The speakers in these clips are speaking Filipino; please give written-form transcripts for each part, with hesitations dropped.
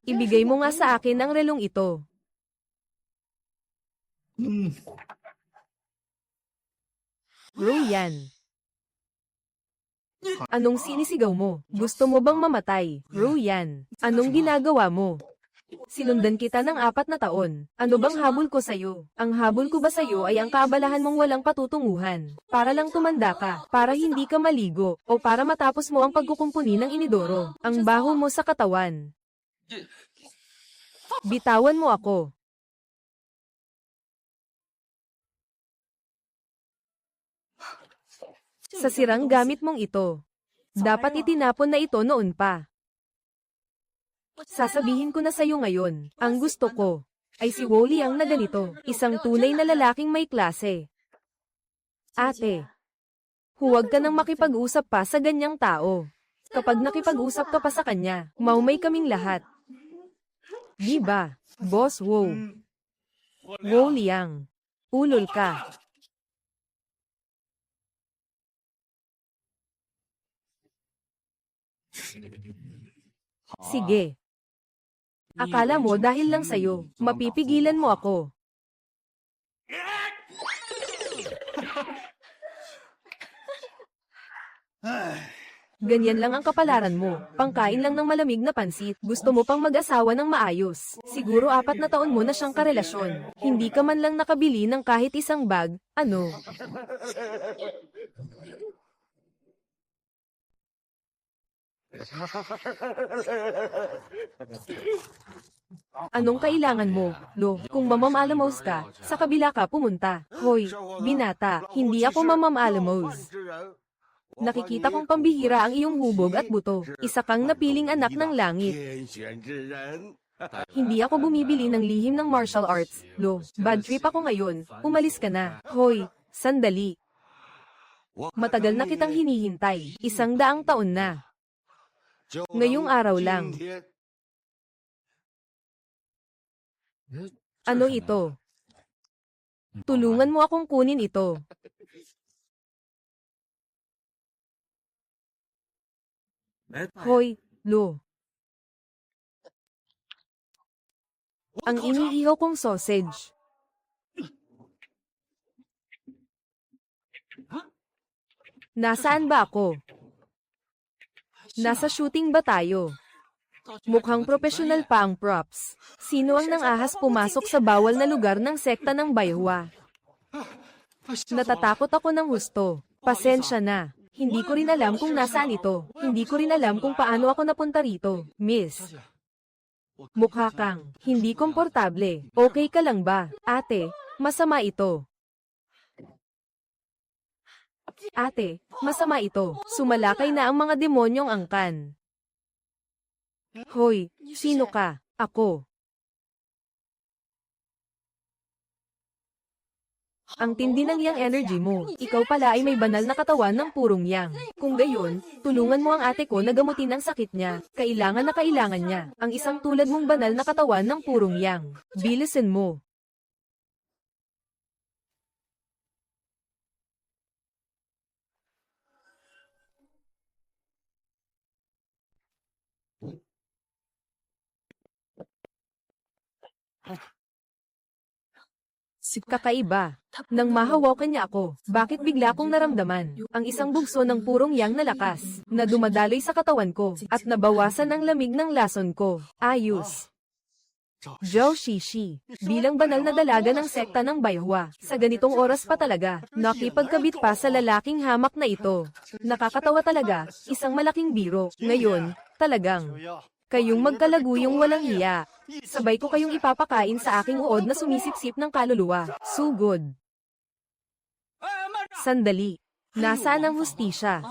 Ibigay mo nga sa akin ang relong ito. Royan. Anong sinisigaw mo? Gusto mo bang mamatay? Royan, anong ginagawa mo? Sinundan kita ng 4 na taon. Ano bang habol ko sa'yo? Ang habol ko ba sa'yo ay ang kaabalahan mong walang patutunguhan? Para lang tumanda ka, para hindi ka maligo, o para matapos mo ang pagkukumpuni ng inidoro. Ang baho mo sa katawan. Bitawan mo ako. Sa sirang gamit mong ito. Dapat itinapon na ito noon pa. Sasabihin ko na sa'yo ngayon, ang gusto ko ay si Woli ang na ganito, isang tunay na lalaking may klase. Ate, huwag ka nang makipag-usap pa sa ganyang tao. Kapag nakipag-usap ka pa sa kanya, maumay kaming lahat. Di ba, Boss Wo? Wo Liang, ulol ka. Sige. Akala mo dahil lang sa'yo, mapipigilan mo ako. Ganyan lang ang kapalaran mo, pangkain lang ng malamig na pansit. Gusto mo pang mag-asawa ng maayos. Siguro 4 na taon mo na siyang karelasyon. Hindi ka man lang nakabili ng kahit isang bag, ano? Anong kailangan mo, Lo? Kung mamamalamouse ka, sa kabila ka pumunta. Hoy, binata, hindi ako mamamalamouse. Nakikita kong pambihira ang iyong hubog at buto. Isa kang napiling anak ng langit. Hindi ako bumibili ng lihim ng martial arts, Lo. Bad trip ako ngayon. Umalis ka na. Hoy, sandali. Matagal na kitang hinihintay. 100 taon na. Ngayong araw lang. Ano ito? Tulungan mo akong kunin ito. Hoy, Lo. Ang iniihaw kong sausage. Nasaan ba ako? Nasa shooting ba tayo? Mukhang profesional pa ang props. Sino ang nang-ahas pumasok sa bawal na lugar ng sekta ng Bayhua? Natatakot ako ng husto. Pasensya na. Hindi ko rin alam kung nasaan ito. Hindi ko rin alam kung paano ako napunta rito. Miss. Mukha kang hindi komportable. Okay ka lang ba? Ate, masama ito. Ate, masama ito. Sumalakay na ang mga demonyong angkan. Hoy, sino ka? Ako. Ang tindi ng yang energy mo. Ikaw pala ay may banal na katawan ng purong yang. Kung gayon, tulungan mo ang ate ko na gamutin ang sakit niya. Kailangan na kailangan niya. Ang isang tulad mong banal na katawan ng purong yang. Bilisan mo. Kakaiba. Nang mahawakan niya ako, bakit bigla kong naramdaman ang isang bugso ng purong yang na lakas na dumadaloy sa katawan ko at nabawasan ang lamig ng lason ko. Ayos. Zhao Shishi, bilang banal na dalaga ng sekta ng Bayhua, sa ganitong oras pa talaga, nakipagkabit pa sa lalaking hamak na ito. Nakakatawa talaga, isang malaking biro. Ngayon, talagang, kayong magkalaguyong walang hiya. Sabay ko kayong ipapakain sa aking uod na sumisipsip ng kaluluwa. Sugod. Sandali. Nasaan ang hustisya?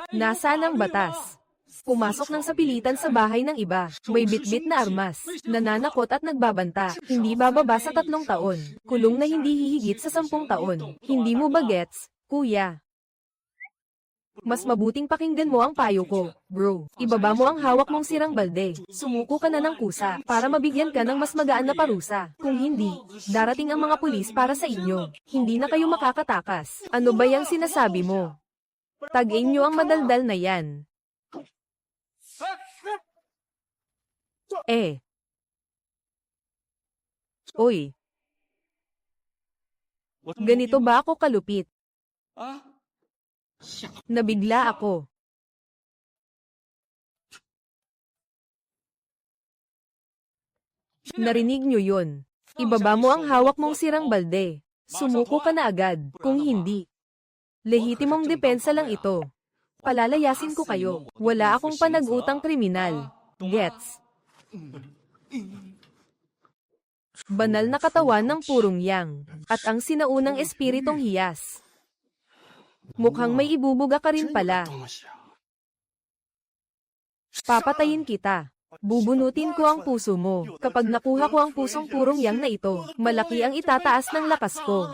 Nasaan ang batas? Pumasok ng sapilitan sa bahay ng iba. May bitbit na armas. Nananakot at nagbabanta. Hindi bababa sa 3 taon. Kulong na hindi hihigit sa 10 taon. Hindi mo ba gets, kuya? Mas mabuting pakinggan mo ang payo ko, bro. Ibaba mo ang hawak mong sirang balde. Sumuko ka na ng kusa, para mabigyan ka ng mas magaan na parusa. Kung hindi, darating ang mga pulis para sa inyo. Hindi na kayo makakatakas. Ano ba yung sinasabi mo? Tag-in nyo ang madaldal na yan. Oy, ganito ba ako kalupit? Nabigla ako. Narinig niyo yun? Ibaba mo ang hawak mong sirang balde. Sumuko ka na agad, kung hindi. Lehitimong depensa lang ito. Palalayasin ko kayo. Wala akong panag-utang kriminal. Gets? Banal na katawan ng purong yang, at ang sinaunang espiritong hiyas. Mukhang may ibubuga ka rin pala. Papatayin kita. Bubunutin ko ang puso mo. Kapag nakuha ko ang pusong purong yang na ito, malaki ang itataas ng lakas ko.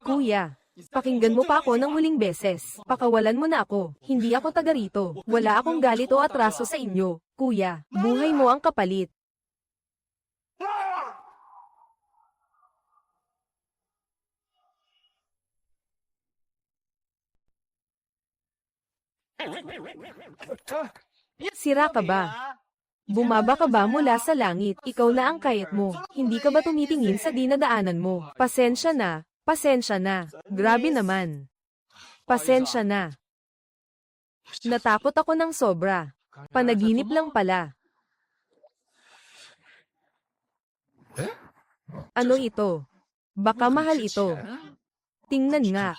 Kuya, pakinggan mo pa ako ng huling beses. Pakawalan mo na ako. Hindi ako taga rito. Wala akong galit o atraso sa inyo. Kuya, buhay mo ang kapalit. Sira ka ba? Bumaba ka ba mula sa langit? Ikaw na ang kayat mo. Hindi ka ba tumitingin sa dinadaanan mo? Pasensya na. Pasensya na. Grabe naman. Pasensya na. Natakot ako ng sobra. Panaginip lang pala. Ano ito? Baka mahal ito. Tingnan nga.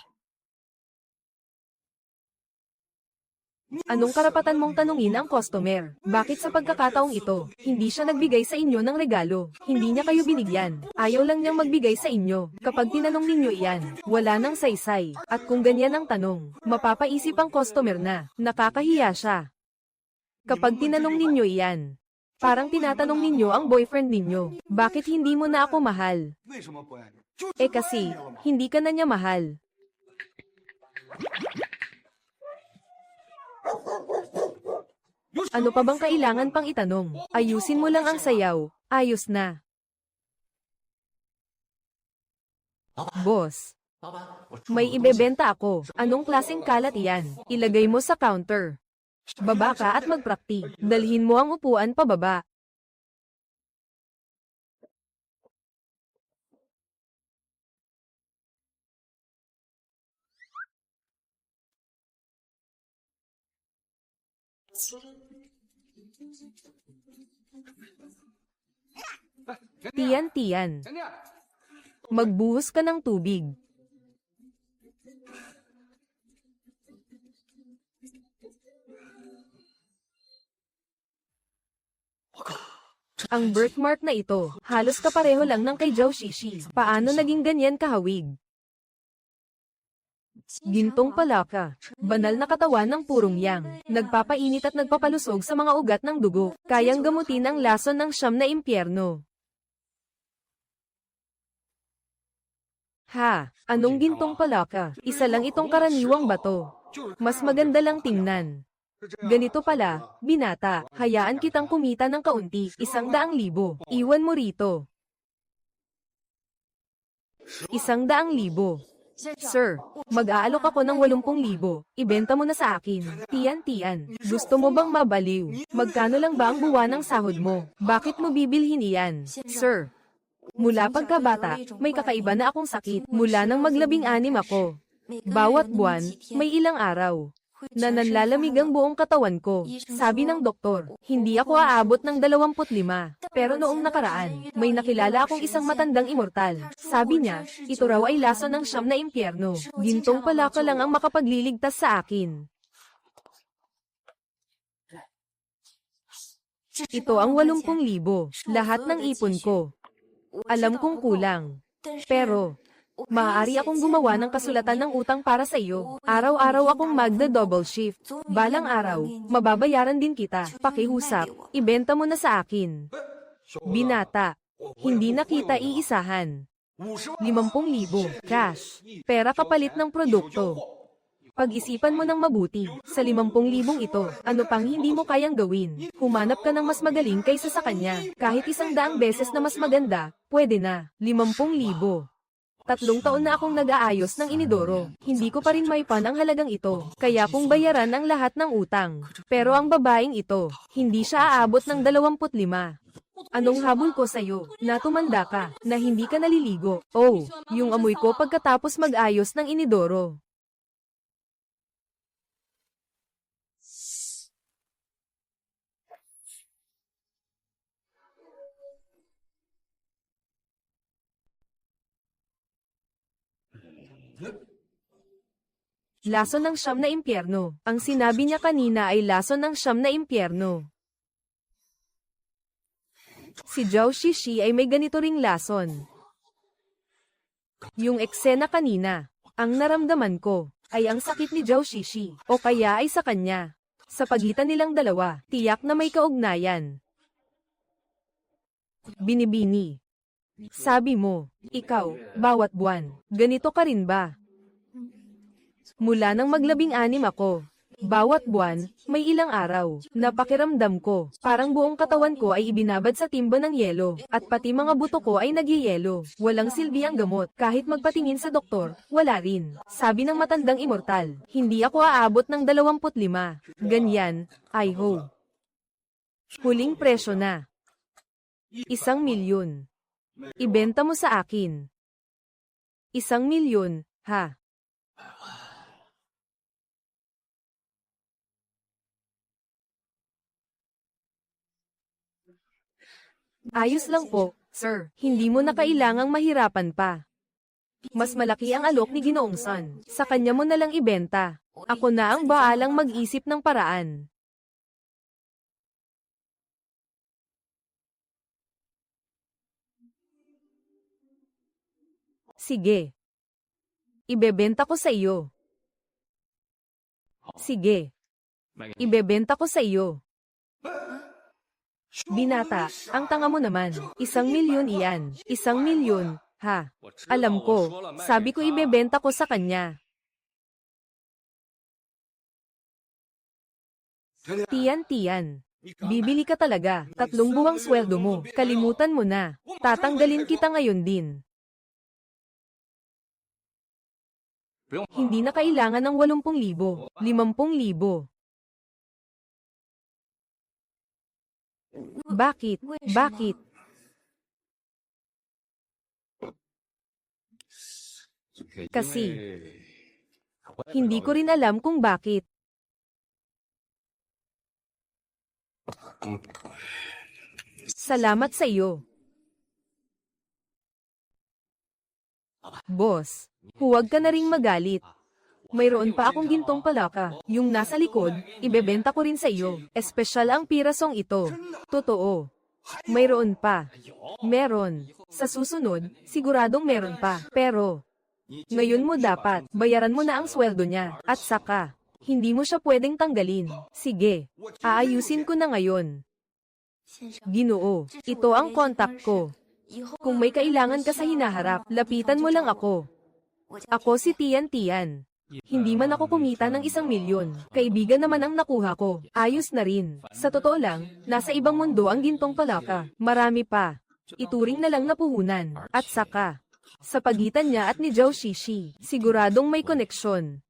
Anong karapatan mong tanungin ang customer? Bakit sa pagkakataong ito, hindi siya nagbigay sa inyo ng regalo? Hindi niya kayo binigyan. Ayaw lang niyang magbigay sa inyo. Kapag tinanong ninyo iyan, wala nang saysay. At kung ganyan ang tanong, mapapaisip ang customer na, nakakahiya siya. Kapag tinanong ninyo iyan, parang tinatanong ninyo ang boyfriend ninyo, bakit hindi mo na ako mahal? Kasi, hindi ka na niya mahal. Ano pa bang kailangan pang itanong? Ayusin mo lang ang sayaw. Ayos na. Boss, may ibebenta ako. Anong klaseng kalat iyan? Ilagay mo sa counter. Baba ka at magprakti. Dalhin mo ang upuan pababa. Tiyan. Magbuhos ka ng tubig. Ang birthmark na ito, halos kapareho lang ng kay Zhao Shishi. Paano naging ganyan kahawig? Gintong palaka. Banal na katawan ng purong yang. Nagpapainit at nagpapalusog sa mga ugat ng dugo. Kayang gamutin ang lason ng siyam na impyerno. Anong gintong palaka? Isa lang itong karaniwang bato. Mas maganda lang tingnan. Ganito pala, binata, hayaan kitang kumita ng kaunti, 100,000. Iwan mo rito. 100,000. Sir, mag-aalok ako ng 80,000. Ibenta mo na sa akin. Tiyan. Gusto mo bang mabaliw? Magkano lang ba ang buwan ng sahod mo? Bakit mo bibilhin iyan? Sir, mula pagkabata, may kakaiba na akong sakit. Mula nang maglabing-anim ako. Bawat buwan, may ilang araw na nanlalamig ang buong katawan ko. Sabi ng doktor, hindi ako aabot ng 25. Pero noong nakaraan, may nakilala akong isang matandang immortal. Sabi niya, ito raw ay lason ng siyam na impyerno. Gintong palaka lang ang makapagliligtas sa akin. Ito ang 80,000. Lahat ng ipon ko. Alam kong kulang. Pero, maaari akong gumawa ng kasulatan ng utang para sa iyo. Araw-araw akong magda-double shift. Balang araw, mababayaran din kita. Pakihusap, ibenta mo na sa akin. Binata, hindi na kita iisahan. 50,000, cash. Pera kapalit ng produkto. Pag-isipan mo ng mabuti, sa 50,000 ito, ano pang hindi mo kayang gawin? Humanap ka ng mas magaling kaysa sa kanya. Kahit 100 beses na mas maganda, pwede na. 50,000. 3 taon na akong nag-aayos ng inidoro. Hindi ko pa rin maipan ang halagang ito. Kaya kung bayaran ang lahat ng utang. Pero ang babaeng ito, hindi siya aabot ng 25. Anong habol ko sa'yo? Na tumanda ka, na hindi ka naliligo. Oh, yung amoy ko pagkatapos mag-ayos ng inidoro. Lason ng 9 na impyerno. Ang sinabi niya kanina ay lason ng 9 na impyerno. Si Zhao Shishi ay may ganito ring lason. Yung eksena kanina, ang naramdaman ko, ay ang sakit ni Zhao Shishi, o kaya ay sa kanya. Sa pagitan nilang dalawa, tiyak na may kaugnayan. Binibini. Sabi mo, ikaw, bawat buwan, ganito ka rin ba? Mula nang maglabing-anim ako, bawat buwan, may ilang araw, na pakiramdam ko, parang buong katawan ko ay ibinabad sa timba ng yelo, at pati mga buto ko ay nagyeyelo. Walang silbi ang gamot, kahit magpatingin sa doktor, wala rin. Sabi ng matandang immortal, hindi ako aabot ng 25. Ganyan, I hope. Huling presyo na. 1,000,000. Ibenta mo sa akin. 1,000,000, ha? Ayos lang po, sir. Hindi mo na kailangang mahirapan pa. Mas malaki ang alok ni Ginoong Sun. Sa kanya mo na lang ibenta. Ako na ang baalang mag-isip ng paraan. Sige. Ibebenta ko sa iyo. Sige. Ibebenta ko sa iyo. Binata, ang tanga mo naman. 1,000,000 iyan. 1,000,000, ha? Alam ko, sabi ko ibebenta ko sa kanya. Tiyan. Bibili ka talaga. 3 buwang sweldo mo. Kalimutan mo na. Tatanggalin kita ngayon din. Hindi na kailangan ng 80,000. 50,000. Bakit? Bakit? Kasi, hindi ko rin alam kung bakit. Salamat sa iyo. Boss, huwag ka na ring magalit. Mayroon pa akong gintong palaka. Yung nasa likod, ibebenta ko rin sa iyo. Espesyal ang pirasong ito. Totoo. Mayroon pa. Meron. Sa susunod, siguradong meron pa. Pero, ngayon mo dapat, bayaran mo na ang sweldo niya. At saka, hindi mo siya pwedeng tanggalin. Sige, aayusin ko na ngayon. Ginoo, ito ang contact ko. Kung may kailangan ka sa hinaharap, lapitan mo lang ako. Ako si Tiyan. Hindi man ako kumita ng 1,000,000. Kaibigan naman ang nakuha ko. Ayos na rin. Sa totoo lang, nasa ibang mundo ang gintong palaka. Marami pa. Ituring na lang na puhunan. At saka, sa pagitan niya at ni Zhao Shishi, siguradong may koneksyon.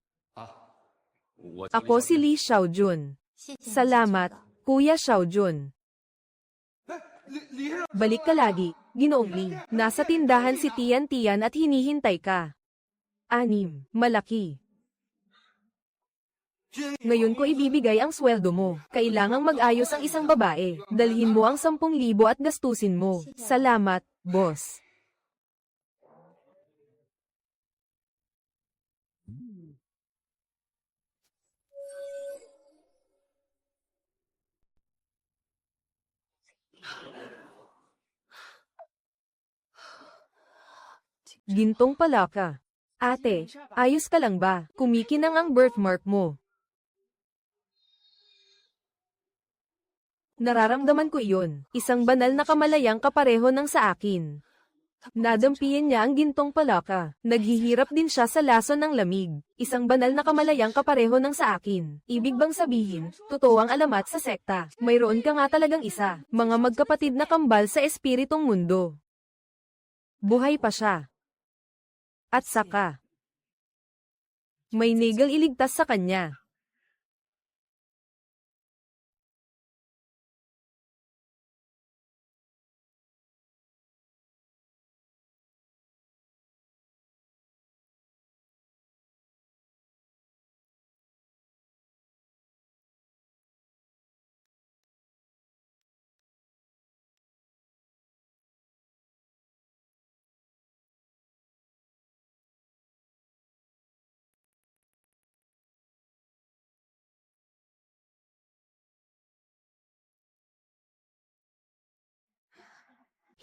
Ako si Li Xiaojun. Salamat, Kuya Xiaojun. Balik ka lagi, Ginoong Li. Nasa tindahan si Tiyan at hinihintay ka. 6. Malaki. Ngayon ko ibibigay ang sweldo mo. Kailangang mag-ayos ang isang babae. Dalhin mo ang 10,000 at gastusin mo. Salamat, boss. Gintong palaka. Ate, ayos ka lang ba? Kumikinang ang birthmark mo. Nararamdaman ko iyon. Isang banal na kamalayang kapareho ng sa akin. Nadampiyan niya ang gintong palaka. Naghihirap din siya sa lason ng lamig. Isang banal na kamalayang kapareho ng sa akin. Ibig bang sabihin, totoo ang alamat sa sekta. Mayroon ka nga talagang isa. Mga magkapatid na kambal sa espiritong mundo. Buhay pa siya. At saka, may Nagel iligtas sa kanya.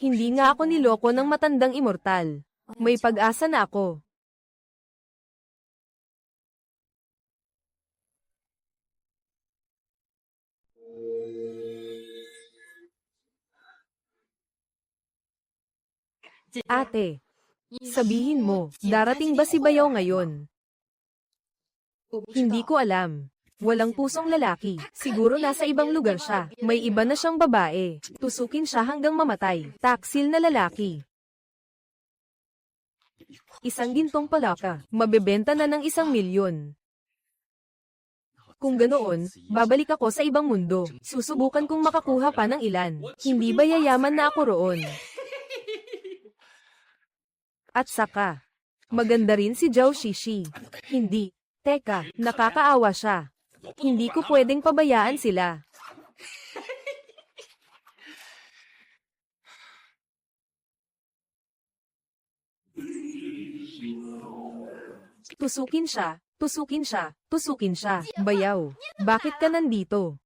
Hindi nga ako niloko ng matandang immortal. May pag-asa na ako. Ate, sabihin mo, darating ba si Bayaw ngayon? Hindi ko alam. Walang pusong lalaki. Siguro nasa ibang lugar siya. May iba na siyang babae. Tusukin siya hanggang mamatay. Taksil na lalaki. Isang gintong palaka. Mabebenta na ng 1,000,000. Kung ganoon, babalik ako sa ibang mundo. Susubukan kong makakuha pa ng ilan. Hindi ba yayaman na ako roon? At saka, maganda rin si Zhao Shishi. Hindi. Teka, nakakaawa siya. Hindi ko pwedeng pabayaan sila. Tusukin siya, tusukin siya, tusukin siya. Bayaw, bakit ka nandito?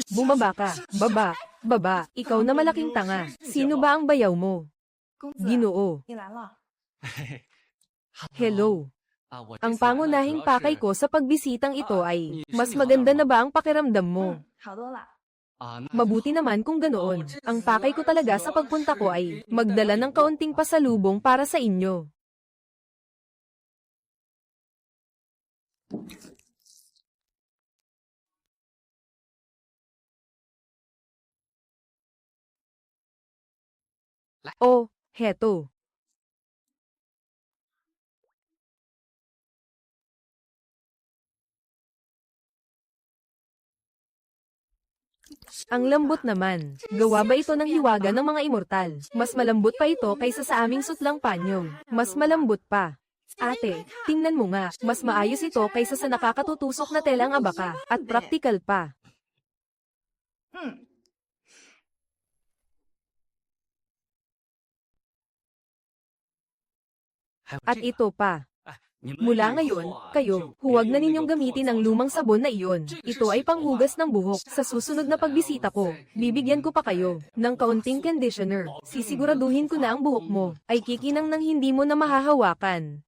Bumaba ka, baba, baba, ikaw na malaking tanga. Sino ba ang bayaw mo? Ginoo. Hello. Ang pangunahing pakay ko sa pagbisitang ito ay, mas maganda na ba ang pakiramdam mo? Mabuti naman kung ganoon. Ang pakay ko talaga sa pagpunta ko ay, magdala ng kaunting pasalubong para sa inyo. Oh, heto. Ang lambot naman. Gawa ba ito ng hiwaga ng mga immortal? Mas malambot pa ito kaysa sa aming sutlang panyo. Mas malambot pa. Ate, tingnan mo nga, mas maayos ito kaysa sa nakakatutusok na telang abaka, at praktikal pa. At ito pa. Mula ngayon, kayo, huwag na ninyong gamitin ang lumang sabon na iyon. Ito ay panghugas ng buhok. Sa susunod na pagbisita ko, bibigyan ko pa kayo ng kaunting conditioner. Sisiguraduhin ko na ang buhok mo ay kikinang nang hindi mo na mahahawakan.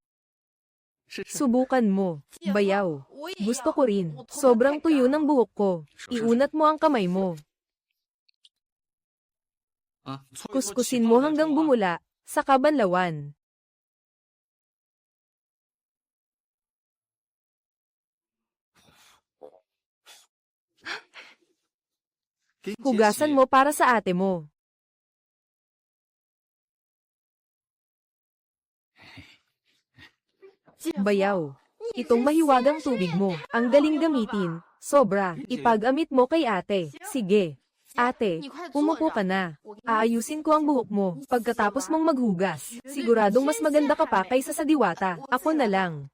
Subukan mo. Bayaw. Gusto ko rin. Sobrang tuyo ng buhok ko. Iunat mo ang kamay mo. Kuskusin mo hanggang bumula, saka banlawan. Hugasan mo para sa ate mo. Bayaw. Itong mahiwagang tubig mo, ang galing gamitin. Sobra, ipag-amit mo kay ate. Sige. Ate, umupo ka na. Aayusin ko ang buhok mo, pagkatapos mong maghugas. Siguradong mas maganda ka pa kaysa sa diwata. Ako na lang.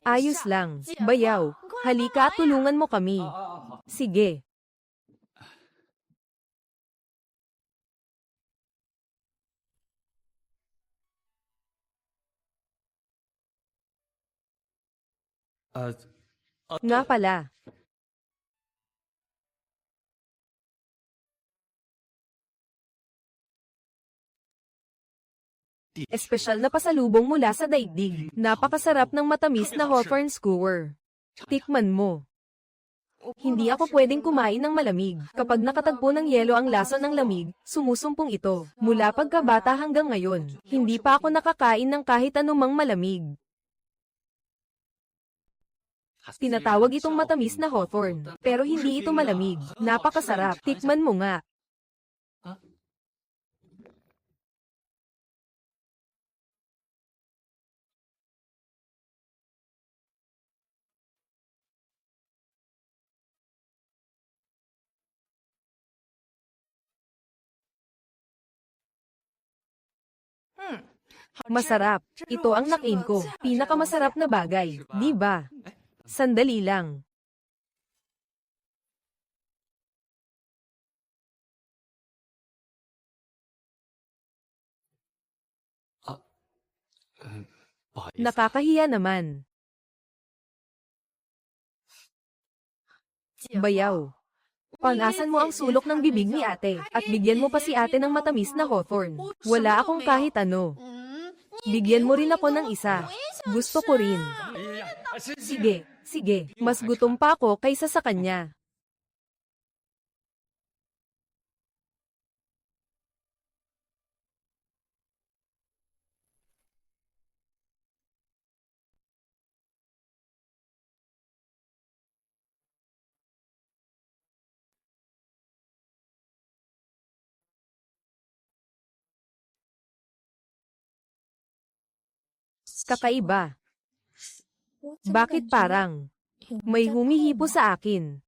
Ayos lang. Bayaw, halika at tulungan mo kami. Sige. Nga pala. Espesyal na pasalubong mula sa daigdig. Napakasarap ng matamis na Hawthorne skewer. Tikman mo. Hindi ako pwedeng kumain ng malamig. Kapag nakatagpo ng yelo ang lason ng lamig, sumusumpong ito. Mula pagkabata hanggang ngayon, hindi pa ako nakakain ng kahit anumang malamig. Tinatawag itong matamis na Hawthorne, pero hindi ito malamig. Napakasarap. Tikman mo nga. Masarap. Ito ang nakain ko. Pinakamasarap na bagay, di ba? Sandali lang. Nakakahiya naman. Bayaw. Panasan mo ang sulok ng bibig ni ate, at bigyan mo pa si ate ng matamis na hawthorn. Wala akong kahit ano. Bigyan mo rin ako ng isa. Gusto ko rin. Sige, sige. Mas gutom pa ako kaysa sa kanya. Kakaiba. Bakit parang may humihipo sa akin?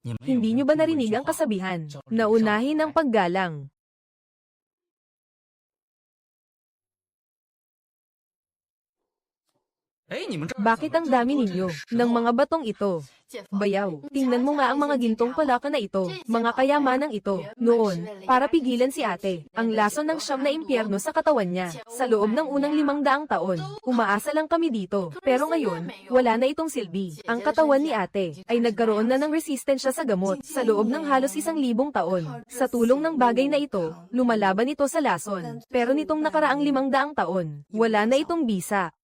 Hindi nyo ba narinig ang kasabihan? Naunahin ang paggalang. Bakit ang dami ninyo ng mga batong ito? Bayaw, tingnan mo nga ang mga gintong palaka na ito, mga kayamanang ito. Noon, para pigilan si ate, ang lason ng siyam na impyerno sa katawan niya. Sa loob ng unang 500 taon, umaasa lang kami dito. Pero ngayon, wala na itong silbi. Ang katawan ni ate ay nagkaroon na ng resistensya sa gamot sa loob ng halos 1,000 taon. Sa tulong ng bagay na ito, lumalaban ito sa lason. Pero nitong nakaraang 500 taon, wala na itong bisa.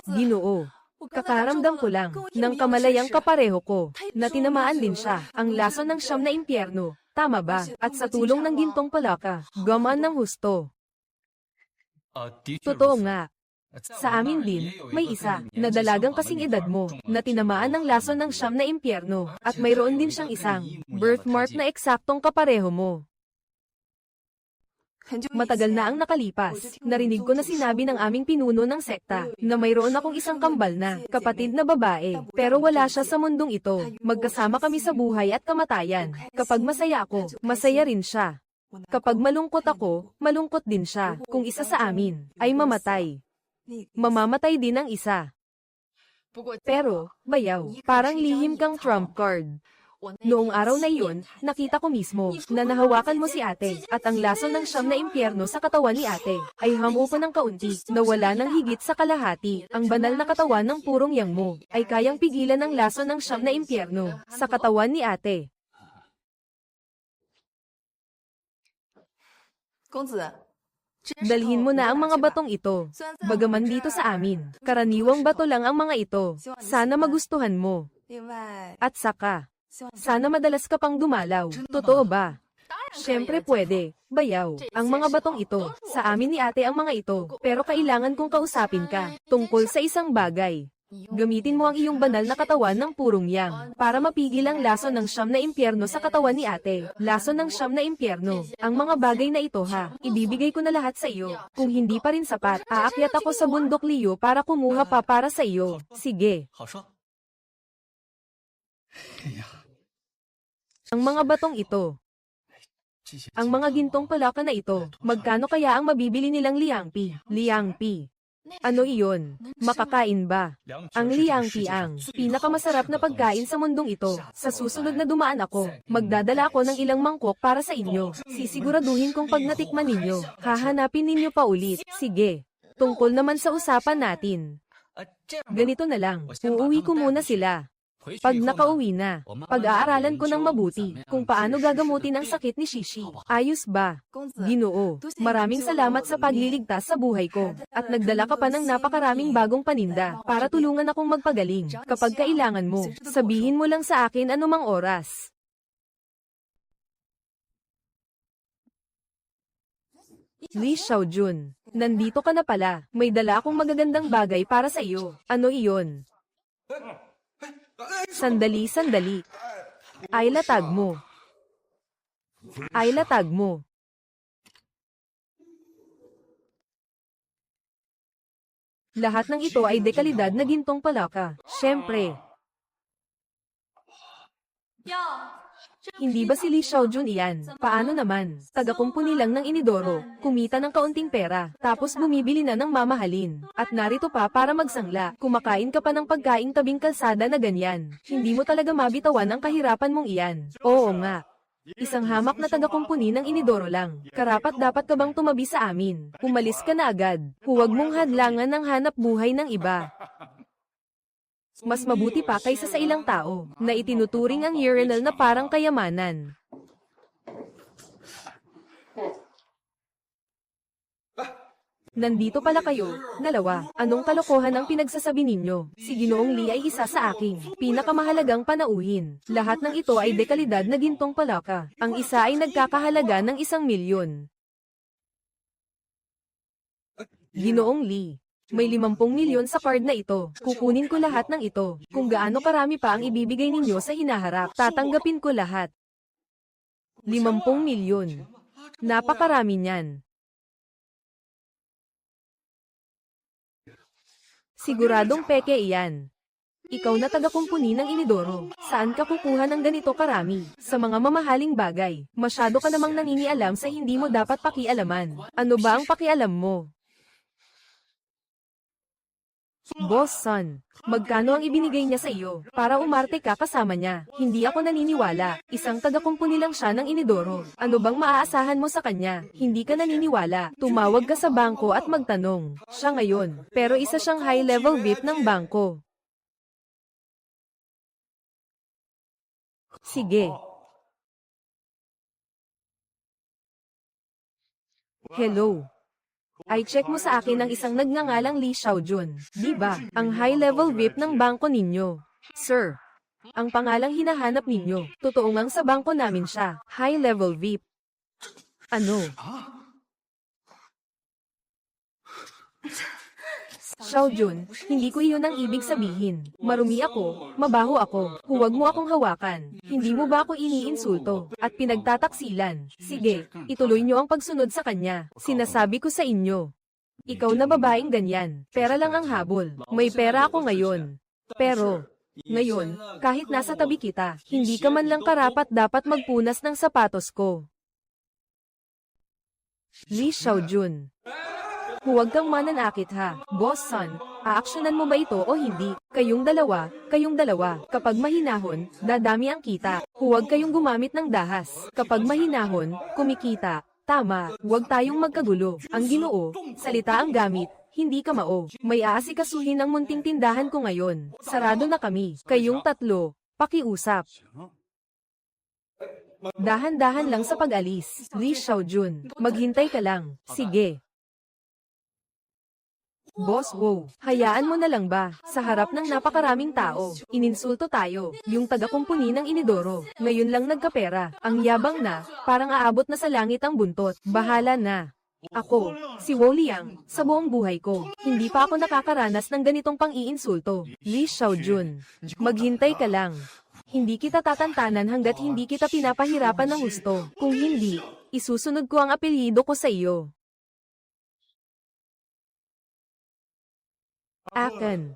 Ginoo, kakaramdam ko lang ng kamalayang kapareho ko na tinamaan din siya ang lason ng siyam na impyerno. Tama ba? At sa tulong ng gintong palaka, gamaan ng husto. Totoo nga. Sa amin din, may isa na dalagang kasing edad mo na tinamaan ng lason ng siyam na impyerno at mayroon din siyang isang birthmark na eksaktong kapareho mo. Matagal na ang nakalipas. Narinig ko na sinabi ng aming pinuno ng sekta na mayroon akong isang kambal na kapatid na babae. Pero wala siya sa mundong ito. Magkasama kami sa buhay at kamatayan. Kapag masaya ako, masaya rin siya. Kapag malungkot ako, malungkot din siya. Kung isa sa amin ay mamatay, mamamatay din ang isa. Pero, bayaw, parang lihim kang trump card. Noong araw na iyon, nakita ko mismo na nahawakan mo si ate at ang lason ng siyam na impyerno sa katawan ni ate ay hamupo ng kaunti na wala ng higit sa kalahati. Ang banal na katawan ng purong yang mo ay kayang pigilan ng lason ng siyam na impyerno sa katawan ni ate. Dalhin mo na ang mga batong ito. Bagaman dito sa amin, karaniwang bato lang ang mga ito. Sana magustuhan mo. At saka, sana madalas ka pang dumalaw. Totoo ba? Siyempre pwede. Bayaw, ang mga batong ito. Sa amin ni ate ang mga ito. Pero kailangan kong kausapin ka tungkol sa isang bagay. Gamitin mo ang iyong banal na katawan ng purong yang para mapigil ang lason ng siyam na impyerno sa katawan ni ate. Lason ng siyam na impyerno. Ang mga bagay na ito ha, ibibigay ko na lahat sa iyo. Kung hindi pa rin sapat, aakyat ako sa bundok Liyo para kumuha pa para sa iyo. Sige. Ang mga batong ito. Ang mga gintong palaka na ito, magkano kaya ang mabibili nilang liangpi? Liangpi. Ano iyon? Makakain ba? Ang liangpi ang pinakamasarap na pagkain sa mundong ito. Sa susunod na dumaan ako, magdadala ako ng ilang mangkok para sa inyo. Sisiguraduhin kong pag natikman ninyo, hahanapin ninyo pa ulit. Sige. Tungkol naman sa usapan natin. Ganito na lang, uuwi ko muna sila. Pag nakauwi na, pag-aaralan ko ng mabuti kung paano gagamutin ang sakit ni Shishi. Ayos ba? Ginoo, maraming salamat sa pagliligtas sa buhay ko. At nagdala ka pa ng napakaraming bagong paninda para tulungan akong magpagaling. Kapag kailangan mo, sabihin mo lang sa akin anumang oras. Li Xiaojun, nandito ka na pala. May dala akong magagandang bagay para sa iyo. Ano iyon? Sandali, sandali. Ay latag mo. Ay latag mo. Lahat ng ito ay dekalidad na gintong palaka. Siyempre. Hindi ba si Li Xiaojun iyan? Paano naman? Taga-kumpuni lang ng inidoro, kumita ng kaunting pera, tapos bumibili na ng mamahalin. At narito pa para magsangla, kumakain ka pa ng pagkaing tabing kalsada na ganyan. Hindi mo talaga mabitawan ang kahirapan mong iyan. Oo nga. Isang hamak na taga-kumpuni ng inidoro lang. Karapat dapat ka bang tumabi sa amin? Umalis ka na agad. Huwag mong hadlangan ng hanap buhay ng iba. Mas mabuti pa kaysa sa ilang tao, na itinuturing ang urinal na parang kayamanan. Nandito pala kayo, dalawa. Anong kalokohan ang pinagsasabi ninyo? Si Ginoong Lee ay isa sa aking pinakamahalagang panauhin. Lahat ng ito ay dekalidad na gintong palaka. Ang isa ay nagkakahalaga ng 1,000,000. Ginoong Lee. May 50 milyon sa card na ito. Kukunin ko lahat ng ito. Kung gaano karami pa ang ibibigay ninyo sa hinaharap, tatanggapin ko lahat. 50 milyon. Napakarami niyan. Siguradong peke iyan. Ikaw na taga-kumpuni ng inidoro. Saan ka kukuha ng ganito karami? Sa mga mamahaling bagay. Masyado ka namang nangingialam sa hindi mo dapat pakialaman. Ano ba ang pakialam mo? Boss son, magkano ang ibinigay niya sa iyo para umarte ka kasama niya? Hindi ako naniniwala. Isang taga-kumpuni lang siya ng inidoro. Ano bang maaasahan mo sa kanya? Hindi ka naniniwala. Tumawag ka sa bangko at magtanong. Siya ngayon, pero isa siyang high-level VIP ng bangko. Sige. Hello. Ay check mo sa akin ang isang nagngangalang Li Xiaojun. Di ba? Ang high-level VIP ng bangko ninyo. Sir, ang pangalang hinahanap ninyo. Totoo ngang sa bangko namin siya. High-level VIP. Ano? Xiaojun, hindi ko iyon ang ibig sabihin. Marumi ako, mabaho ako, huwag mo akong hawakan. Hindi mo ba ako iniinsulto at pinagtataksilan? Sige, ituloy niyo ang pagsunod sa kanya. Sinasabi ko sa inyo. Ikaw na babaeng ganyan, pera lang ang habol. May pera ako ngayon. Pero, ngayon, kahit nasa tabi kita, hindi ka man lang karapat dapat magpunas ng sapatos ko. Li Xiaojun. Huwag kang mananakit ha, boss son. Aaksyonan mo ba ito o hindi? Kayong dalawa, kapag mahinahon, dadami ang kita. Huwag kayong gumamit ng dahas. Kapag mahinahon, kumikita. Tama, huwag tayong magkagulo. Ang Ginoo, salita ang gamit, hindi kamao. May aasikasuhin ang munting tindahan ko ngayon. Sarado na kami. Kayong tatlo, pakiusap. Dahan-dahan lang sa pag-alis. Li Xiaojun, maghintay ka lang. Sige. Boss, wow. Hayaan mo na lang ba? Sa harap ng napakaraming tao, ininsulto tayo. Yung taga-kumpuni ng inidoro, ngayon lang nagkapera. Ang yabang na, parang aabot na sa langit ang buntot. Bahala na. Ako, si Wo Liang, sa buong buhay ko, hindi pa ako nakakaranas ng ganitong pang-iinsulto. Li Xiaojun, maghintay ka lang. Hindi kita tatantanan hanggat hindi kita pinapahirapan ng husto. Kung hindi, isusunod ko ang apelyido ko sa iyo. Akin.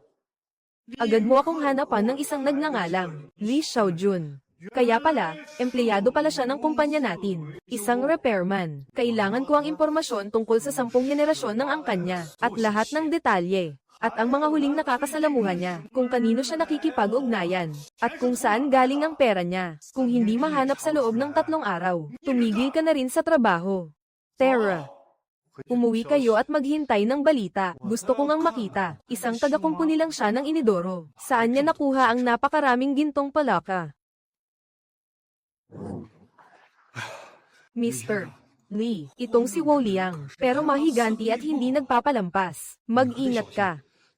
Agad mo akong hanapan ng isang nagngangalang Li Xiaojun. Kaya pala, empleyado pala siya ng kumpanya natin. Isang repairman. Kailangan ko ang impormasyon tungkol sa 10 henerasyon ng angkan niya, at lahat ng detalye. At ang mga huling nakakasalamuhan niya, kung kanino siya nakikipag-ugnayan, at kung saan galing ang pera niya. Kung hindi mahanap sa loob ng 3 araw, tumigil ka na rin sa trabaho. Terra. Umuwi kayo at maghintay ng balita. Gusto ko ngang makita. Isang taga-kumpuni lang siya ng inidoro. Saan niya nakuha ang napakaraming gintong palaka? Mr. Lee, itong si Wo Liang, pero mahiganti at hindi nagpapalampas. Mag-ingat ka.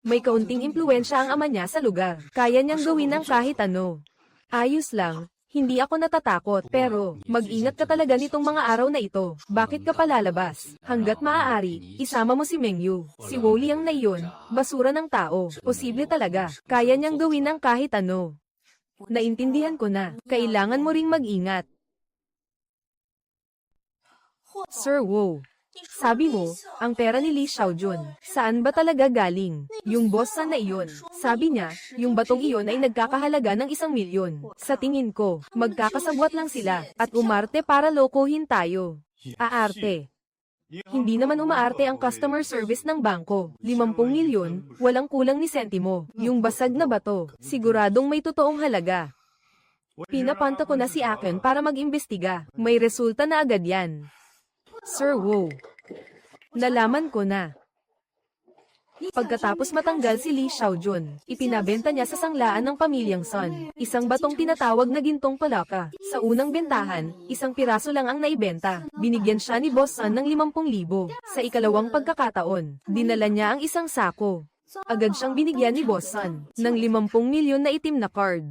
May kaunting impluwensya ang ama niya sa lugar. Kaya niyang gawin ang kahit ano. Ayos lang. Hindi ako natatakot, pero mag-ingat ka talaga nitong mga araw na ito. Bakit ka palalabas? Hanggat maaari, isama mo si Mengyu. Si Wo Liang na iyon, basura ng tao. Posible talaga. Kaya niyang gawin ang kahit ano. Naintindihan ko na. Kailangan mo ring mag-ingat. Sir Wo, Sabi mo, ang pera ni Lee Xiaojun, saan ba talaga galing? Yung boss na iyon. Sabi niya, yung batong iyon ay nagkakahalaga ng 1,000,000. Sa tingin ko, magkakasabwat lang sila, at umarte para lokohin tayo. Aarte. Hindi naman umaarte ang customer service ng bangko. 50,000,000, walang kulang ni sentimo. Yung basag na bato, siguradong may totoong halaga. Pinapanta ko na si Aken para mag-imbestiga. May resulta na agad yan. Sir Wu. Nalaman ko na. Pagkatapos matanggal si Lee Xiaojun, ipinabenta niya sa sanglaan ng pamilyang Sun, isang batong tinatawag na gintong palaka. Sa unang bentahan, isang piraso lang ang naibenta. Binigyan siya ni Boss Sun ng 50,000. Sa ikalawang pagkakataon, dinala niya ang isang sako. Agad siyang binigyan ni Boss Sun ng 50,000,000 na itim na card.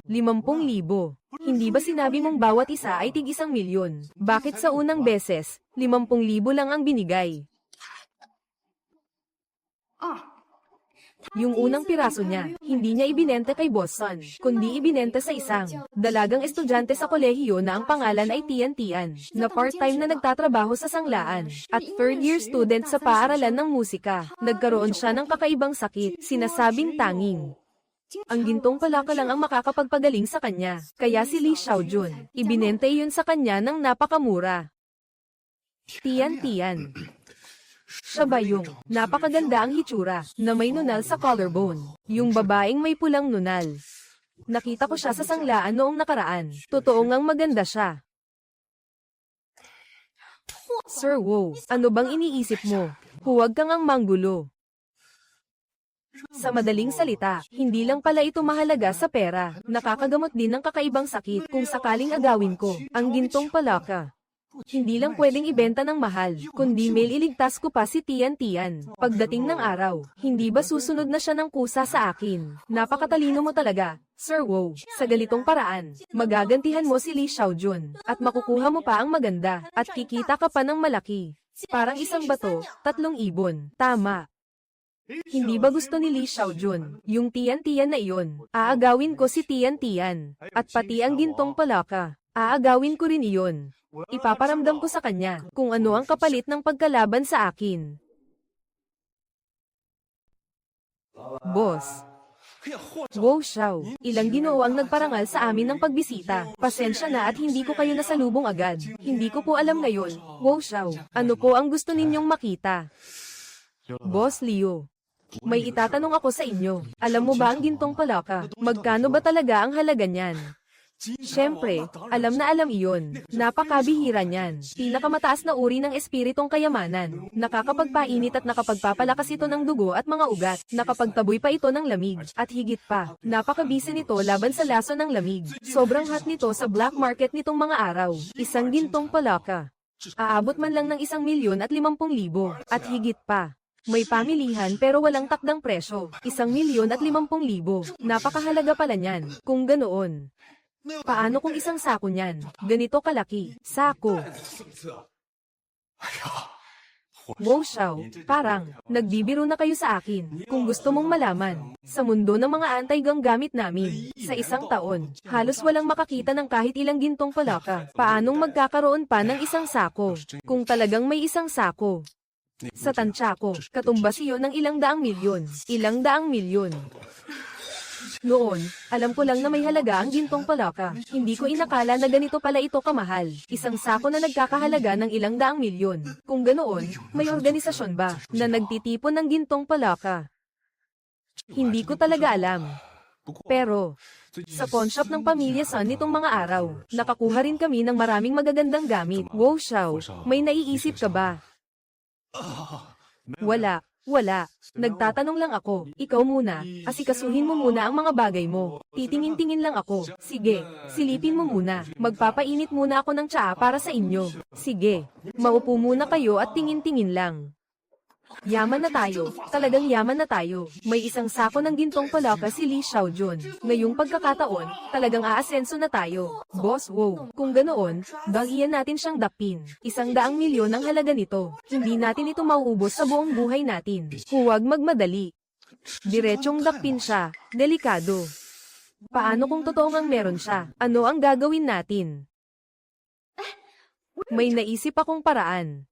50,000. Hindi ba sinabi mong bawat isa ay tig 1,000,000? Bakit sa unang beses, 50,000 lang ang binigay? Yung unang piraso niya, hindi niya ibinenta kay Boss Sun, kundi ibinenta sa isang dalagang estudyante sa kolehiyo na ang pangalan ay Tian, na part-time na nagtatrabaho sa sanglaan, at third-year student sa paaralan ng musika. Nagkaroon siya ng kakaibang sakit, sinasabing tanging ang gintong palaka lang ang makakapagpagaling sa kanya, kaya si Lee Xiaojun, ibinenta iyon sa kanya ng napakamura. Tian. Siya ba yung napakaganda ang hitsura, na may nunal sa collarbone? Yung babaeng may pulang nunal. Nakita ko siya sa sanglaan noong nakaraan. Totoo ngang maganda siya. Sir Wu, ano bang iniisip mo? Huwag kang ang manggulo. Sa madaling salita, hindi lang pala ito mahalaga sa pera. Nakakagamot din ng kakaibang sakit kung sakaling agawin ko ang gintong palaka. Hindi lang pwedeng ibenta ng mahal, kundi maililigtas ko pa si Tian. Pagdating ng araw, hindi ba susunod na siya ng kusa sa akin? Napakatalino mo talaga, Sir Wu. Sa ganitong paraan, magagantihan mo si Lee Xiaojun, at makukuha mo pa ang maganda, at kikita ka pa ng malaki. Parang isang bato, 3 ibon. Tama. Hindi ba gusto ni Lee Xiaojun, yung Tian na iyon? Aagawin ko si Tian, at pati ang gintong palaka. Aagawin ko rin iyon. Ipaparamdam ko sa kanya kung ano ang kapalit ng pagkalaban sa akin. Boss. Wow Xiao, ilang ginoo ang nagparangal sa amin ng pagbisita. Pasensya na at hindi ko kayo nasalubong agad. Hindi ko po alam ngayon. Wow Xiao, ano po ang gusto ninyong makita? Boss Leo. May itatanong ako sa inyo. Alam mo ba ang gintong palaka? Magkano ba talaga ang halaga niyan? Siyempre, alam na alam iyon. Napakabihira niyan. Pinakamataas na uri ng espiritong kayamanan. Nakakapagpainit at nakapagpapalakas ito ng dugo at mga ugat. Nakapagtaboy pa ito ng lamig. At higit pa, napakabisi nito laban sa laso ng lamig. Sobrang hot nito sa black market nitong mga araw. Isang gintong palaka. Aabot man lang ng 1,050,000 at higit pa. May pamilihan pero walang takdang presyo. 1,050,000. Napakahalaga pala niyan. Kung ganoon. Paano kung isang sako niyan? Ganito kalaki. Sako. Wow Xiao, parang, nagbibiro na kayo sa akin. Kung gusto mong malaman, sa mundo ng mga anti-gang gamit namin, sa isang taon, halos walang makakita ng kahit ilang gintong palaka. Paanong magkakaroon pa ng isang sako? Kung talagang may isang sako. Sa tansya ko, katumbas iyon ng ilang daang milyon. Noon, alam ko lang na may halaga ang gintong palaka. Hindi ko inakala na ganito pala ito kamahal. Isang sako na nagkakahalaga ng ilang daang milyon. Kung ganoon, may organisasyon ba na nagtitipon ng gintong palaka? Hindi ko talaga alam. Pero, sa pawnshop ng pamilya Sun nitong mga araw, nakakuha rin kami ng maraming magagandang gamit. Wow Xiao, may naiisip ka ba? Wala. Nagtatanong lang ako. Ikaw muna. Asikasuhin mo muna ang mga bagay mo. Titingin-tingin lang ako. Sige, silipin mo muna. Magpapainit muna ako ng tsaa para sa inyo. Sige, maupo muna kayo at tingin-tingin lang. Yaman na tayo. Talagang yaman na tayo. May isang sako ng gintong palaka si Lee Xiaojun. Ngayong pagkakataon, talagang aasenso na tayo. Boss Wu, kung ganoon, bagian natin siyang dapin. 100,000,000 ang halaga nito. Hindi natin ito mauubos sa buong buhay natin. Huwag magmadali. Diretsong dapin siya. Delikado. Paano kung totoong ang meron siya? Ano ang gagawin natin? May naisip akong paraan.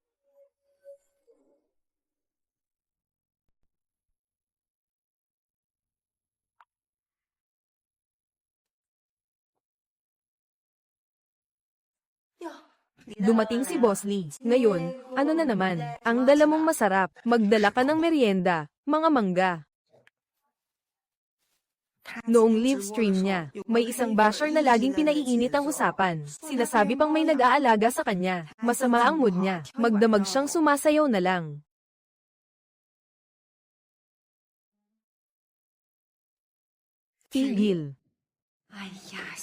Dumating si Boss Lee. Ngayon, ano na naman? Ang dala mong masarap. Magdala ka ng merienda, mga mangga. Noong live stream niya, may isang basher na laging pinaiinit ang usapan. Sinasabi pang may nag-aalaga sa kanya. Masama ang mood niya. Magdamag siyang sumasayaw na lang. Tigil.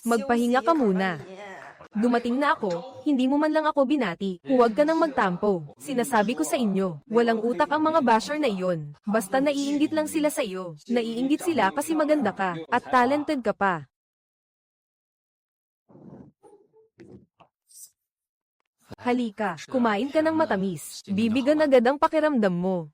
Magpahinga ka muna. Dumating na ako, hindi mo man lang ako binati. Huwag ka nang magtampo. Sinasabi ko sa inyo, walang utak ang mga basher na iyon. Basta naiinggit lang sila sa iyo. Naiinggit sila kasi maganda ka, at talented ka pa. Halika, kumain ka ng matamis. Bibigan agad ang pakiramdam mo.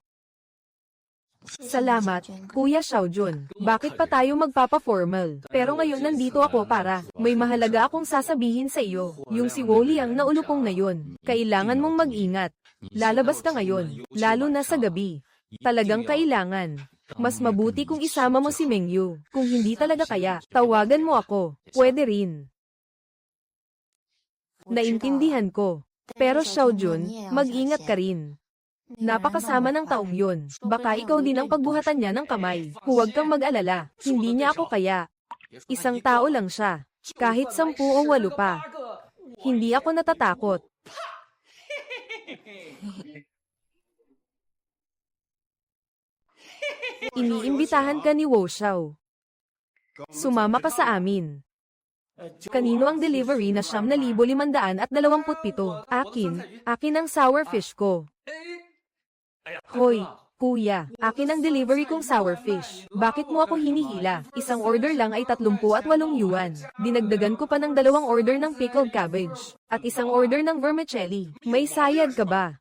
Salamat, Kuya Xiaojun. Bakit pa tayo magpapa-formal? Pero ngayon nandito ako para, may mahalaga akong sasabihin sa iyo. Yung si Woli ang naulupong na yun. Kailangan mong mag-ingat. Lalabas ka ngayon, lalo na sa gabi. Talagang kailangan. Mas mabuti kung isama mo si Mengyu. Kung hindi talaga kaya, tawagan mo ako. Pwede rin. Naintindihan ko. Pero Xiaojun, mag-ingat ka rin. Napakasama ng taong yun. Baka ikaw din ang pagbuhatan niya ng kamay. Huwag kang mag-alala. Hindi niya ako kaya. Isang tao lang siya. Kahit 10 o 8 pa. Hindi ako natatakot. Iniimbitahan ka ni Wo Xiao. Sumama ka sa amin. Kanino ang delivery na 9,527? Akin ang sour fish ko. Hoy, kuya, akin ang delivery kong sour fish. Bakit mo ako hinihila? Isang order lang ay 38 yuan. Dinagdagan ko pa ng 2 order ng pickled cabbage. At isang order ng vermicelli. May sayad ka ba?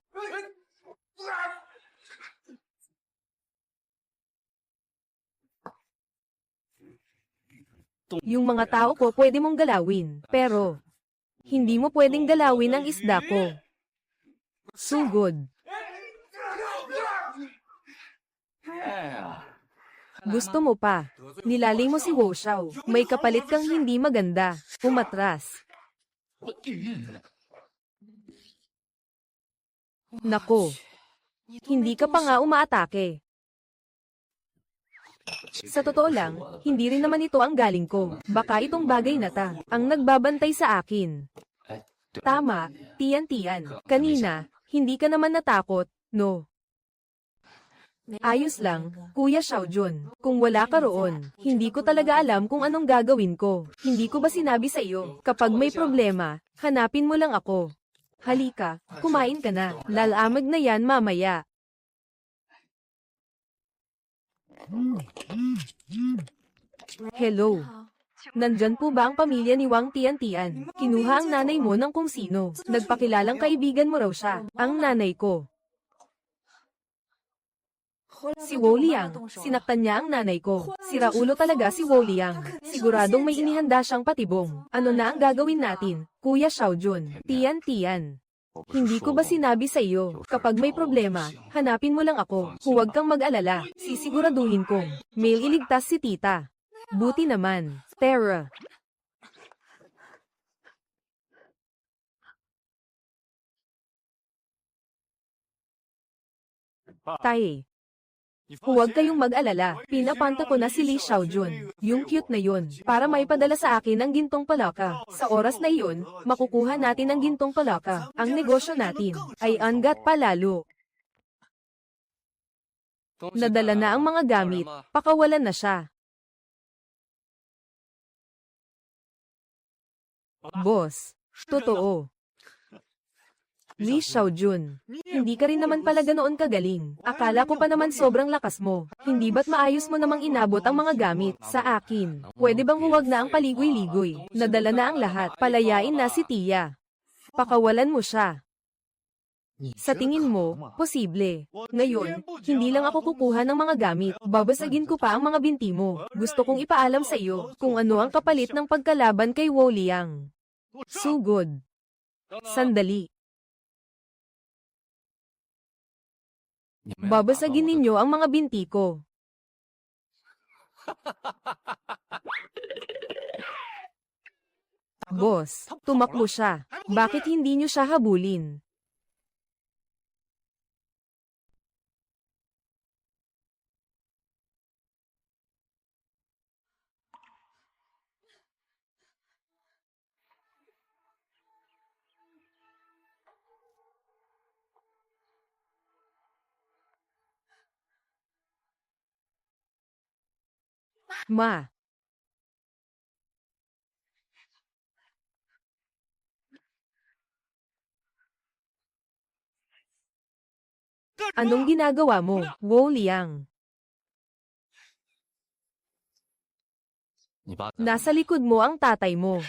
Yung mga tao ko pwede mong galawin. Pero, hindi mo pwedeng galawin ang isda ko. Sugod. Gusto mo pa? Nilaling mo si Wo Xiao. May kapalit kang hindi maganda. Umatras. Nako. Hindi ka pa nga umaatake. Sa totoo lang, hindi rin naman ito ang galing ko. Baka itong bagay na ta, ang nagbabantay sa akin. Tama, Tian. Kanina, hindi ka naman natakot, no? Ayos lang, Kuya Xiaojun. Kung wala ka roon, hindi ko talaga alam kung anong gagawin ko. Hindi ko ba sinabi sa iyo, kapag may problema, hanapin mo lang ako. Halika, kumain ka na. Lalamag na yan mamaya. Hello. Nandyan po ba ang pamilya ni Wang Tian? Kinuha ang nanay mo ng kung sino. Nagpakilalang kaibigan mo raw siya. Ang nanay ko. Si Wo Liang, sinaktan niya ang nanay ko. Siraulo talaga si Wo Liang. Siguradong may inihanda siyang patibong. Ano na ang gagawin natin, Kuya Xiaojun? Tian. Hindi ko ba sinabi sa iyo, kapag may problema, hanapin mo lang ako. Huwag kang mag-alala. Sisiguraduhin kong may iligtas si tita. Buti naman, Terra. Tae. Huwag kayong mag-alala, pinapanta ko na si Li Xiaojun, yung cute na yun, para maipadala sa akin ang gintong palaka. Sa oras na iyon, makukuha natin ang gintong palaka. Ang negosyo natin ay angat palalo. Nadala na ang mga gamit, pakawalan na siya. Boss, totoo. Li Xiaojun, hindi ka rin naman pala ganoon kagaling. Akala ko pa naman sobrang lakas mo. Hindi ba't maayos mo namang inabot ang mga gamit sa akin? Pwede bang huwag na ang paligoy-ligoy? Nadala na ang lahat. Palayain na si Tia. Pakawalan mo siya. Sa tingin mo, posible. Ngayon, hindi lang ako kukuha ng mga gamit. Babasagin ko pa ang mga binti mo. Gusto kong ipaalam sa iyo kung ano ang kapalit ng pagkalaban kay Wo Liang. Sugod. Sandali. Babasagin ninyo ang mga binti ko. Boss, tumakbo siya. Bakit hindi niyo siya habulin? Ma, anong ginagawa mo, Wo Liang? Nasa likod mo ang tatay mo.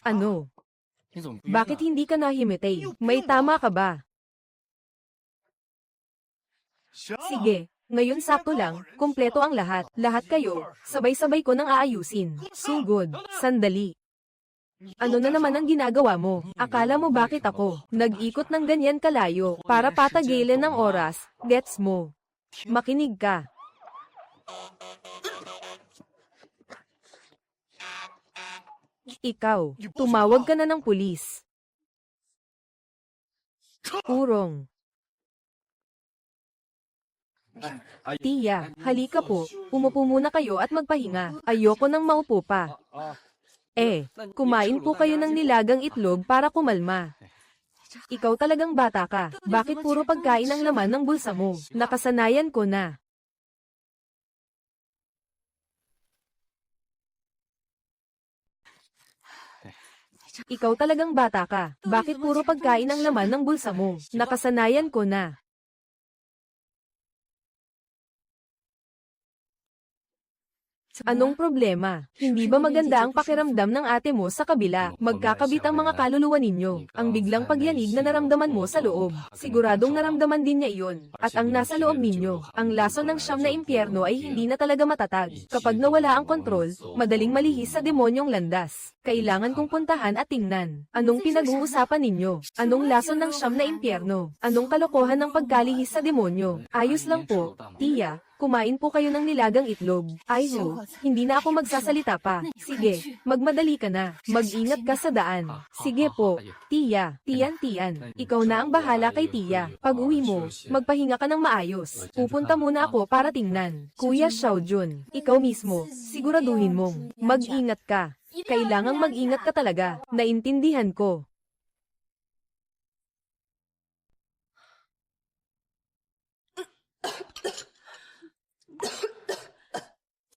Ano? Bakit hindi ka nahimete? May tama ka ba? Sige, ngayon sakto lang, kumpleto ang lahat. Lahat kayo, sabay-sabay ko nang aayusin. Sugod, sandali. Ano na naman ang ginagawa mo? Akala mo bakit ako nag-ikot ng ganyan kalayo para patagilin ng oras? Gets mo? Makinig ka. Ikaw, tumawag ka na ng pulis. Urong. Tiya, halika po. Umupo muna kayo at magpahinga. Ayoko nang maupo pa. Kumain po kayo ng nilagang itlog para kumalma. Ikaw talagang bata ka. Bakit puro pagkain ang laman ng bulsa mo? Nakasanayan ko na. Ikaw talagang bata ka. Bakit puro pagkain ang laman ng bulsa mo? Nakasanayan ko na. Anong problema? Hindi ba maganda ang pakiramdam ng ate mo sa kabila? Magkakabit ang mga kaluluwa ninyo. Ang biglang pagyanig na naramdaman mo sa loob. Siguradong naramdaman din niya iyon. At ang nasa loob ninyo, ang lason ng siyam na impyerno ay hindi na talaga matatag. Kapag nawala ang kontrol, madaling malihis sa demonyong landas. Kailangan kong puntahan at tingnan. Anong pinag-uusapan ninyo? Anong lason ng siyam na impyerno? Anong kalokohan ng pagkalihis sa demonyo? Ayos lang po, Tiya. Kumain po kayo ng nilagang itlog. Ay ho, hindi na ako magsasalita pa. Sige, magmadali ka na. Mag-ingat ka sa daan. Sige po, Tiya. Tiyan. Ikaw na ang bahala kay Tiya. Pag uwi mo, magpahinga ka ng maayos. Pupunta muna ako para tingnan. Kuya Xiaojun, ikaw mismo, siguraduhin mong mag-ingat ka. Kailangang mag-ingat ka talaga. Naintindihan ko.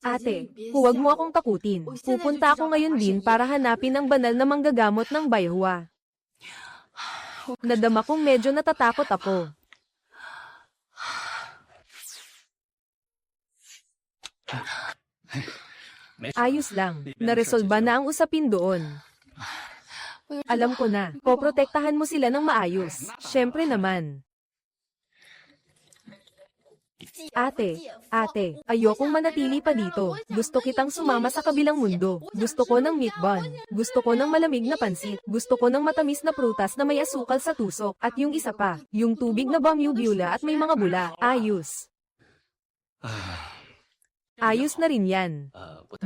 Ate, huwag mo akong takutin. Pupunta ako ngayon din para hanapin ang banal na manggagamot ng Baihua. Nadama kong medyo natatakot ako. Ayos lang, naresolba na ang usapin doon. Alam ko na, poprotektahan mo sila ng maayos. Siyempre naman. Ate, ayokong manatili pa dito. Gusto kitang sumama sa kabilang mundo. Gusto ko ng meat bun. Gusto ko ng malamig na pansit. Gusto ko ng matamis na prutas na may asukal sa tusok. At yung isa pa, yung tubig na bamyubula at may mga bula. Ayos. Ayos na rin yan.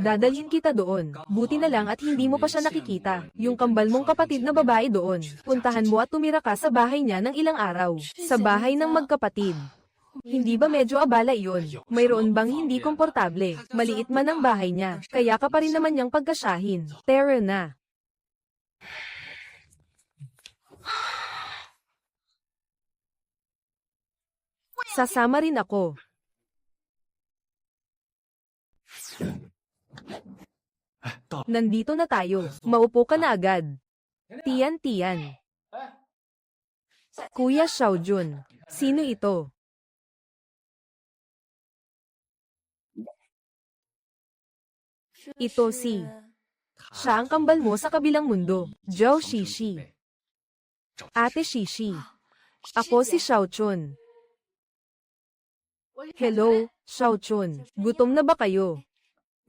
Dadalhin kita doon. Buti na lang at hindi mo pa siya nakikita. Yung kambal mong kapatid na babae doon. Puntahan mo at tumira ka sa bahay niya ng ilang araw. Sa bahay ng magkapatid. Hindi ba medyo abala iyon? Mayroon bang hindi komportable? Maliit man ang bahay niya, kaya ka pa rin naman niyang pagkasyahin. Terror na. Sasama rin ako. Nandito na tayo. Maupo ka na agad. Tiyan. Kuya Xiaojun, sino ito? Ito si. Siya ang kambal mo sa kabilang mundo, Zhao Shishi. Ate Shishi. Ako si Xiaochun. Hello, Xiaochun. Gutom na ba kayo?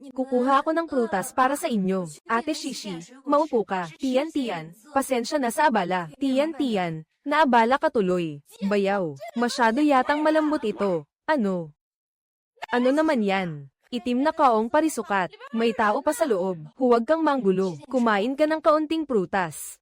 Kukuha ako ng prutas para sa inyo. Ate Shishi, maupo ka. Tiyan, pasensya na sa abala. Tiyan, naabala ka tuloy. Bayaw, masyado yatang malambot ito. Ano? Ano naman yan? Itim na kaong parisukat. May tao pa sa loob. Huwag kang manggulo. Kumain ka ng kaunting prutas.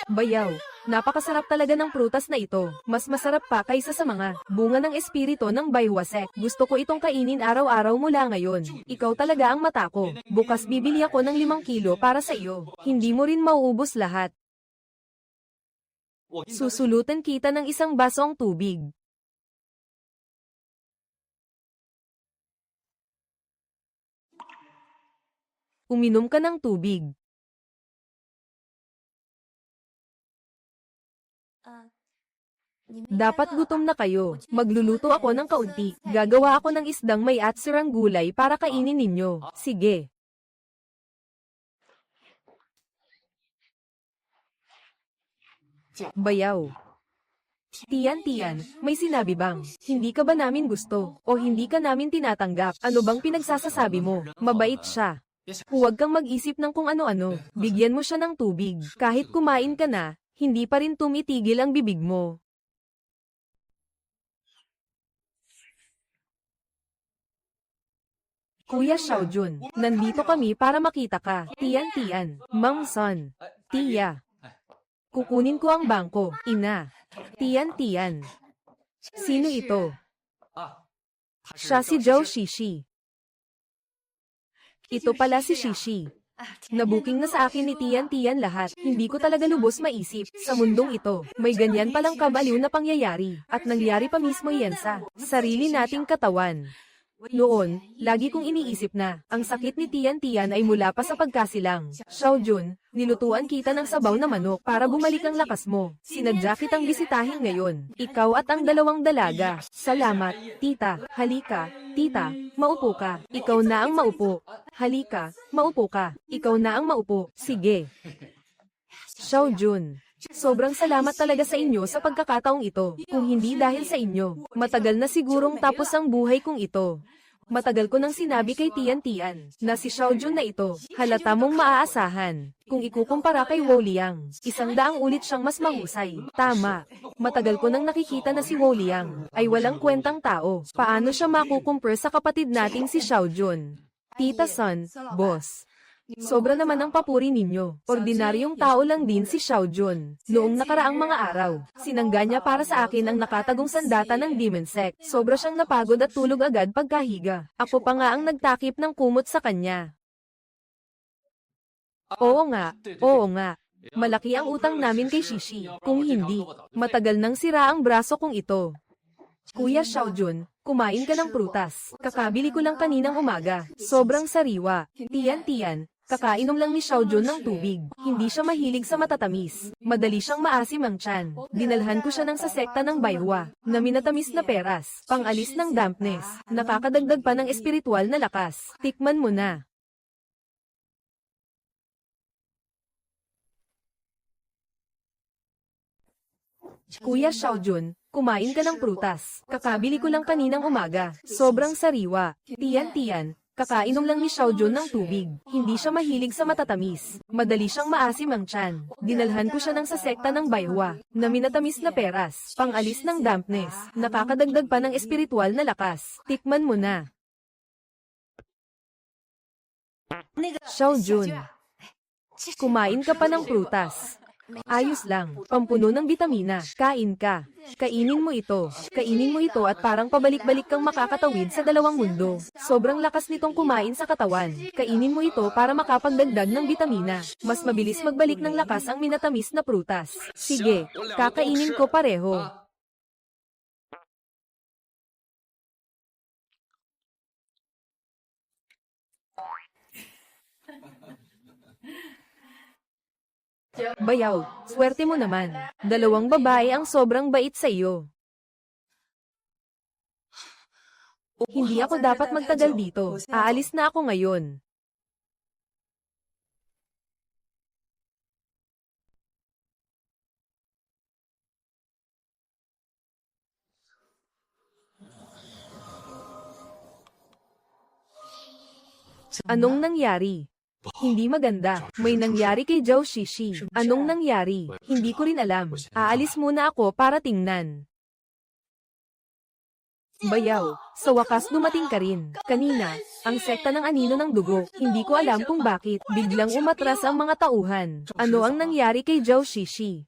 Bayaw, napakasarap talaga ng prutas na ito. Mas masarap pa kaysa sa mga bunga ng espiritu ng Bayhuasek. Gusto ko itong kainin araw-araw mula ngayon. Ikaw talaga ang mata ko. Bukas bibili ako ng 5 kilo para sa iyo. Hindi mo rin mauubos lahat. Susulutan kita ng isang basong tubig. Uminom ka ng tubig. Dapat gutom na kayo. Magluluto ako ng kaunti. Gagawa ako ng isdang may atsirang gulay para kainin ninyo. Sige. Bayaw. Tiyan, may sinabi bang, hindi ka ba namin gusto, o hindi ka namin tinatanggap? Ano bang pinagsasasabi mo? Mabait siya. Huwag kang mag-isip ng kung ano-ano. Bigyan mo siya ng tubig. Kahit kumain ka na, hindi pa rin tumitigil ang bibig mo. Kuya Xiaojun, nandito kami para makita ka. Tiyan, Ma'am Son. Tiya. Kukunin ko ang bangko, ina. Tiyan. Sino ito? Siya si Zhou Shishi. Ito pala si Shishi. Nabuking na sa akin ni Tiyan lahat. Hindi ko talaga lubos maisip. Sa mundong ito, may ganyan palang kabaliw na pangyayari. At nangyari pa mismo yan sa sarili nating katawan. Noon, lagi kong iniisip na, ang sakit ni Tiyan ay mula pa sa pagkasilang. Xiaojun, nilutuan kita ng sabaw na manok para bumalik ang lakas mo. Sinadya kitang bisitahin ngayon. Ikaw at ang 2 dalaga. Salamat, tita. Halika, tita. Maupo ka. Ikaw na ang maupo. Halika, maupo ka. Ikaw na ang maupo. Sige. Xiaojun. Sobrang salamat talaga sa inyo sa pagkakataong ito. Kung hindi dahil sa inyo, matagal na sigurong tapos ang buhay kong ito. Matagal ko nang sinabi kay Tiyan na si Xiaojun na ito, halata mong maaasahan. Kung ikukumpara kay Wo Liang, 100 ulit siyang mas mahusay. Tama. Matagal ko nang nakikita na si Wo Liang ay walang kwentang tao. Paano siya makukumpare sa kapatid nating si Xiaojun? Tita Son, boss. Sobra naman ang papuri ninyo. Ordinaryong tao lang din si Xiaojun. Noong nakaraang mga araw, sinangga niya para sa akin ang nakatagong sandata ng Demon Sect. Sobra siyang napagod at tulog agad pagkahiga. Ako pa nga ang nagtakip ng kumot sa kanya. Oo nga. Malaki ang utang namin kay Shishi. Kung hindi, matagal nang sira ang braso kong ito. Kuya Xiaojun, kumain ka ng prutas. Kakabili ko lang kaninang umaga. Sobrang sariwa. Tiyan, kakainom lang ni Xiaojun ng tubig. Hindi siya mahilig sa matatamis. Madali siyang maasim ang tiyan. Dinalhan ko siya ng sa sekta ng Baihua, na minatamis na peras, pangalis ng dampness, nakakadagdag pa ng espiritual na lakas. Tikman mo na. Kuya Xiaojun, kumain ka ng prutas. Kakabili ko lang kaninang umaga. Sobrang sariwa. Tiyan, kakainom lang ni Xiaojun ng tubig. Hindi siya mahilig sa matatamis. Madali siyang maasim ang tiyan. Dinalhan ko siya ng sa sekta ng Baihua, na minatamis na peras, pangalis ng dampness, nakakadagdag pa ng espiritual na lakas. Tikman mo na. Xiaojun, kumain ka pa ng prutas. Ayos lang, pampuno ng bitamina. Kain ka. Kainin mo ito at parang pabalik-balik kang makakatawid sa 2 mundo. Sobrang lakas nitong kumain sa katawan. Kainin mo ito para makapagdagdag ng bitamina. Mas mabilis magbalik ng lakas ang minatamis na prutas. Sige, kakainin ko pareho. Bayaw, swerte mo naman. 2 babae ang sobrang bait sa iyo. Hindi ako dapat magtagal dito. Aalis na ako ngayon. Anong nangyari? Hindi maganda. May nangyari kay Zhou Shishi. Anong nangyari? Hindi ko rin alam. Aalis muna ako para tingnan. Bayaw, sa wakas dumating ka rin. Kanina, ang sekta ng anino ng dugo. Hindi ko alam kung bakit. Biglang umatras ang mga tauhan. Ano ang nangyari kay Zhao Shishi?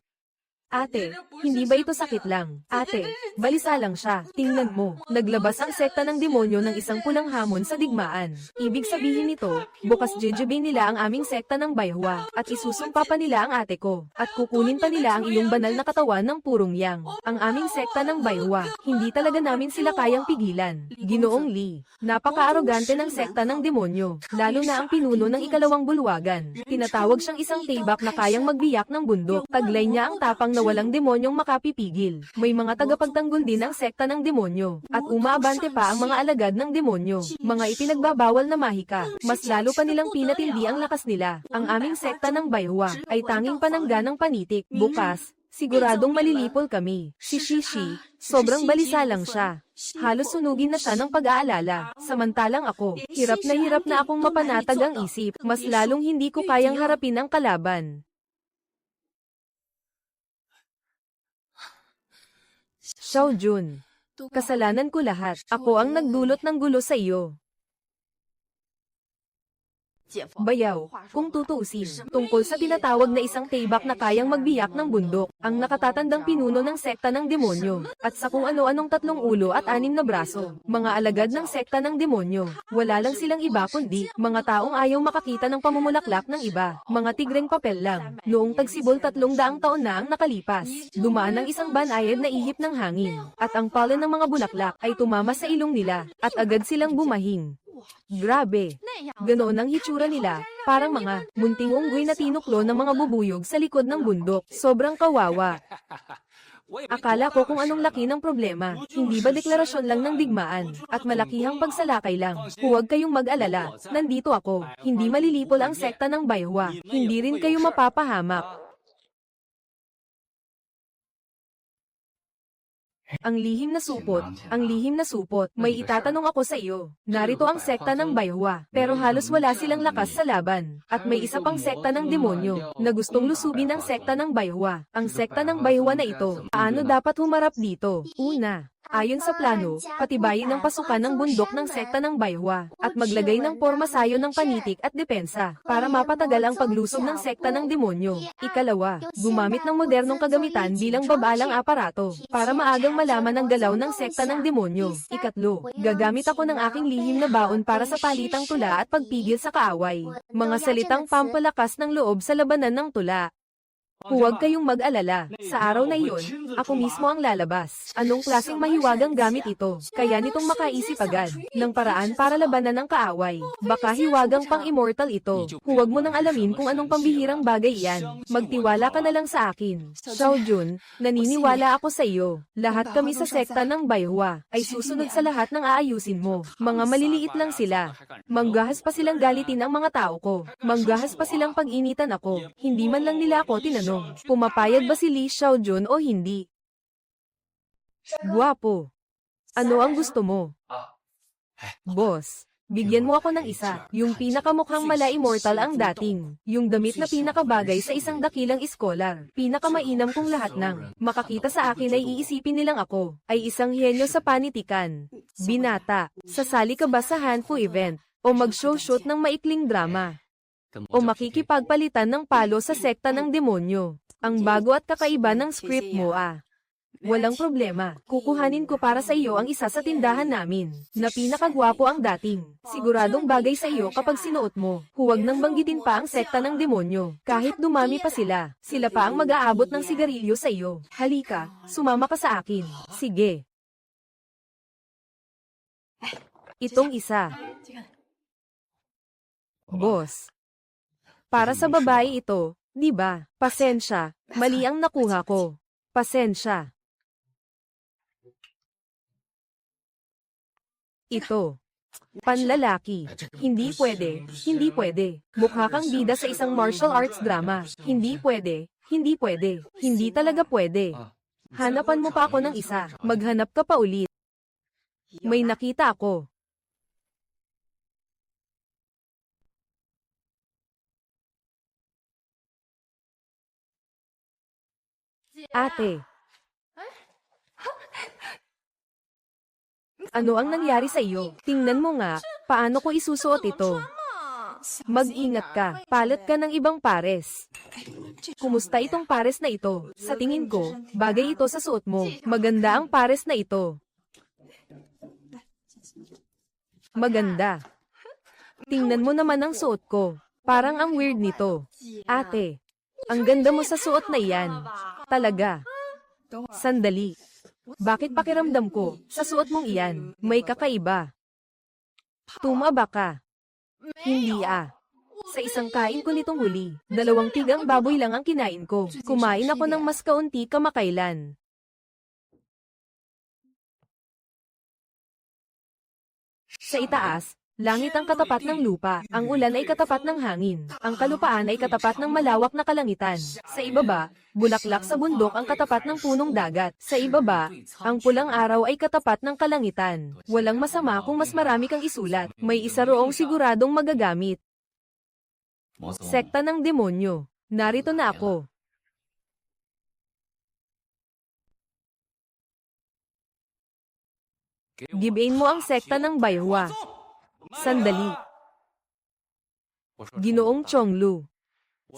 Ate, hindi ba ito sakit lang? Ate, balisa lang siya. Tingnan mo, naglabas ang sekta ng demonyo ng isang pulang hamon sa digmaan. Ibig sabihin nito, bukas jejebin nila ang aming sekta ng bayhwa, at isusumpa pa nila ang ate ko, at kukunin pa nila ang iyong banal na katawan ng purong yang. Ang aming sekta ng bayhwa, hindi talaga namin sila kayang pigilan. Ginoong Li, napaka-arogante ng sekta ng demonyo, lalo na ang pinuno ng ikalawang bulwagan. Tinatawag siyang isang tibak na kayang magbiyak ng bundok. Taglay niya ang tapang na walang demonyong makapipigil. May mga tagapagtanggol din ang sekta ng demonyo, at umaabante pa ang mga alagad ng demonyo, mga ipinagbabawal na mahika. Mas lalo pa nilang pinatindi ang lakas nila. Ang aming sekta ng bayhwa ay tanging panangganang panitik. Bukas, siguradong malilipol kami. Si Shishi, sobrang balisa lang siya. Halos sunugin na siya ng pag-aalala. Samantalang ako, hirap na akong mapanatag ang isip. Mas lalong hindi ko kayang harapin ang kalaban. Xiao Jun, kasalanan ko lahat. Ako ang nagdulot ng gulo sa iyo. Bayaw, kung tutuusin, tungkol sa tinatawag na isang tibak na kayang magbiyak ng bundok, ang nakatatandang pinuno ng sekta ng demonyo, at sa kung ano-anong 3 ulo at 6 na braso, mga alagad ng sekta ng demonyo. Wala lang silang iba kundi, mga taong ayaw makakita ng pamumulaklak ng iba, mga tigreng papel lang. Noong tagsibol 300 taon na ang nakalipas, dumaan ng isang banayad na ihip ng hangin, at ang pollen ng mga bulaklak ay tumama sa ilong nila, at agad silang bumahing. Grabe! Ganoon ang hitsura nila, parang mga munting unggoy na tinuklo ng mga bubuyog sa likod ng bundok. Sobrang kawawa. Akala ko kung anong laki ng problema, hindi ba deklarasyon lang ng digmaan, at malakihang pagsalakay lang. Huwag kayong mag-alala, nandito ako. Hindi malilipol ang sekta ng bayhwa, hindi rin kayo mapapahamak. Ang lihim na supot, may itatanong ako sa iyo. Narito ang sekta ng bayhwa, pero halos wala silang lakas sa laban. At may isa pang sekta ng demonyo, na gustong lusubin ang sekta ng bayhwa. Ang sekta ng bayhwa na ito, paano dapat humarap dito? Una, ayon sa plano, patibayin ang pasukan ng bundok ng sekta ng bayhwa, at maglagay ng pormasayo ng panitik at depensa, para mapatagal ang paglusob ng sekta ng demonyo. Ikalawa, gumamit ng modernong kagamitan bilang babalang aparato, para maagang malaman ang galaw ng sekta ng demonyo. Ikatlo, gagamit ako ng aking lihim na baon para sa palitang tula at pagpigil sa kaaway. Mga salitang pampalakas ng loob sa labanan ng tula. Huwag kayong mag-alala, sa araw na iyon, ako mismo ang lalabas. Anong klaseng mahiwagang gamit ito? Kaya nitong makaisip agad, ng paraan para labanan ng kaaway. Baka hiwagang pang-immortal ito. Huwag mo nang alamin kung anong pambihirang bagay iyan. Magtiwala ka na lang sa akin. Xiao Jun, naniniwala ako sa iyo. Lahat kami sa sekta ng bayhwa, ay susunod sa lahat ng aayusin mo. Mga maliliit lang sila. Manggahas pa silang galitin ang mga tao ko. Manggahas pa silang pag-initan ako. Hindi man lang nila ako tinanong. Pumapayag ba si Li Xiaojun o hindi? Guwapo. Ano ang gusto mo? Boss, bigyan mo ako ng isa. Yung pinakamukhang mala-immortal ang dating. Yung damit na pinakabagay sa isang dakilang iskolar. Pinakamainam kong lahat ng makakita sa akin ay iisipin nilang ako ay isang henyo sa panitikan. Binata, sasali ka ba sa Hanfu event? O mag-show-shoot ng maikling drama? O makikipagpalitan ng palo sa sekta ng demonyo. Ang bago at kakaiba ng script mo ah. Walang problema, kukuhanin ko para sa iyo ang isa sa tindahan namin, na pinakagwapo ang dating. Siguradong bagay sa iyo kapag sinuot mo. Huwag nang banggitin pa ang sekta ng demonyo. Kahit dumami pa sila, sila pa ang mag-aabot ng sigarilyo sa iyo. Halika, sumama ka sa akin. Sige. Itong isa. Boss. Para sa babae ito, di ba? Pasensya, mali ang nakuha ko. Pasensya. Ito. Panlalaki. Hindi pwede, hindi pwede. Mukha kang bida sa isang martial arts drama. Hindi pwede, hindi pwede, hindi talaga pwede. Hanapan mo pa ako ng isa. Maghanap ka pa ulit. May nakita ako. Ate. Ano ang nangyari sa iyo? Tingnan mo nga, paano ko isusuot ito? Mag-ingat ka, palad ka ng ibang pares. Kumusta itong pares na ito? Sa tingin ko, bagay ito sa suot mo. Maganda ang pares na ito. Maganda. Tingnan mo naman ang suot ko. Parang ang weird nito. Ate, ang ganda mo sa suot na iyan. Talaga. Sandali. Bakit pakiramdam ko, sa suot mong iyan, may kakaiba? Tumaba ka. Hindi ah. Sa isang kain ko nitong huli, 2 tigang baboy lang ang kinain ko. Kumain ako ng mas kaunti kamakailan. Sa itaas, langit ang katapat ng lupa, ang ulan ay katapat ng hangin, ang kalupaan ay katapat ng malawak na kalangitan. Sa ibaba, bulaklak sa bundok ang katapat ng punong dagat. Sa ibaba, ang pulang araw ay katapat ng kalangitan. Walang masama kung mas marami kang isulat, may isa roong siguradong magagamit. Sekta ng demonyo. Narito na ako. Gibain mo ang sekta ng Bayhua. Sandali. Ginoong Chonglu.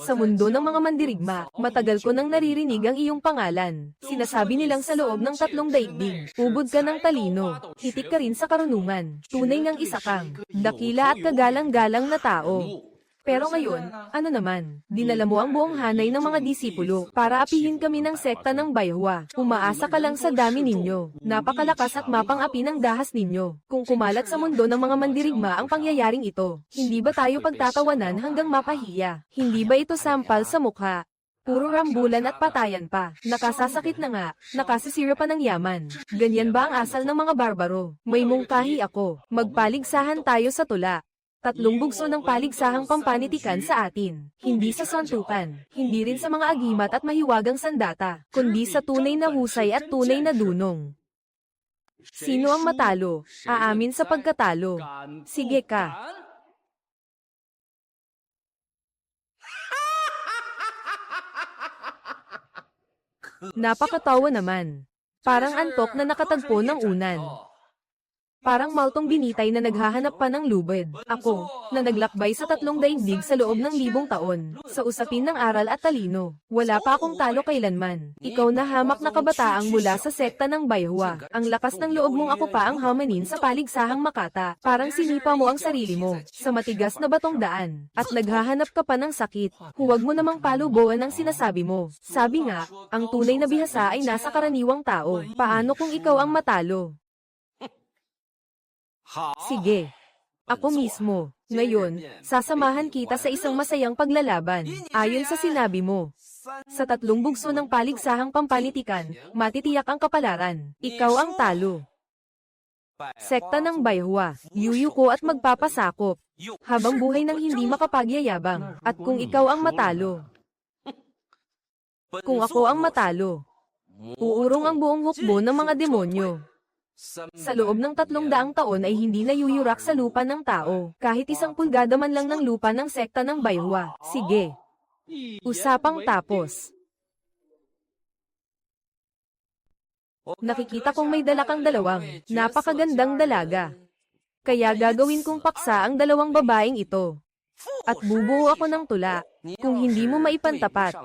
Sa mundo ng mga mandirigma, matagal ko nang naririnig ang iyong pangalan. Sinasabi nilang sa loob ng 3 daigdig, ubod ka ng talino, hitik ka rin sa karunungan, tunay ngang isa kang, dakila at kagalang-galang na tao. Pero ngayon, ano naman, dinala mo ang buong hanay ng mga disipulo para apihin kami ng sekta ng Bayhua. Umaasa ka lang sa dami ninyo. Napakalakas at mapang-api ng dahas ninyo. Kung kumalat sa mundo ng mga mandirigma ang pangyayaring ito, hindi ba tayo pagtatawanan hanggang mapahiya? Hindi ba ito sampal sa mukha? Puro rambulan at patayan pa. Nakasasakit na nga, nakasisira pa ng yaman. Ganyan ba ang asal ng mga barbaro? May mungkahi ako. Magpaligsahan tayo sa tula. 3 bugso ng paligsahang pampanitikan sa atin, hindi sa santukan, hindi rin sa mga agimat at mahiwagang sandata, kundi sa tunay na husay at tunay na dunong. Sino ang matalo? Aamin sa pagkatalo. Sige ka. Napakatawa naman. Parang antok na nakatagpo ng unan. Parang maltong binitay na naghahanap pa ng lubid. Ako, na naglakbay sa 3 daigdig sa loob ng 1000 taon, sa usapin ng aral at talino. Wala pa akong talo kailanman. Ikaw na hamak na kabataang mula sa sekta ng Bayhua. Ang lakas ng loob mong ako pa ang hamanin sa paligsahang Makata. Parang sinipa mo ang sarili mo, sa matigas na batong daan, at naghahanap ka pa ng sakit. Huwag mo namang palubuan ang sinasabi mo. Sabi nga, ang tunay na bihasa ay nasa karaniwang tao. Paano kung ikaw ang matalo? Sige. Ako mismo. Ngayon, sasamahan kita sa isang masayang paglalaban. Ayon sa sinabi mo. Sa 3 bugso ng paligsahang pampalitikan, matitiyak ang kapalaran. Ikaw ang talo. Sekta ng Bayhua, yuyuko at magpapasakop. Habang buhay nang hindi makapagyayabang. At kung ikaw ang matalo. Kung ako ang matalo. Uurong ang buong hukbo ng mga demonyo. Sa loob ng 300 taon ay hindi na yuyurak sa lupa ng tao, kahit 1 pulgada man lang ng lupa ng sekta ng Bayhua. Sige. Usapang tapos. Nakikita kong may dala kang 2 napakagandang dalaga. Kaya gagawin kong paksa ang 2 babaeng ito. At bubuo ako ng tula, kung hindi mo maipantapat.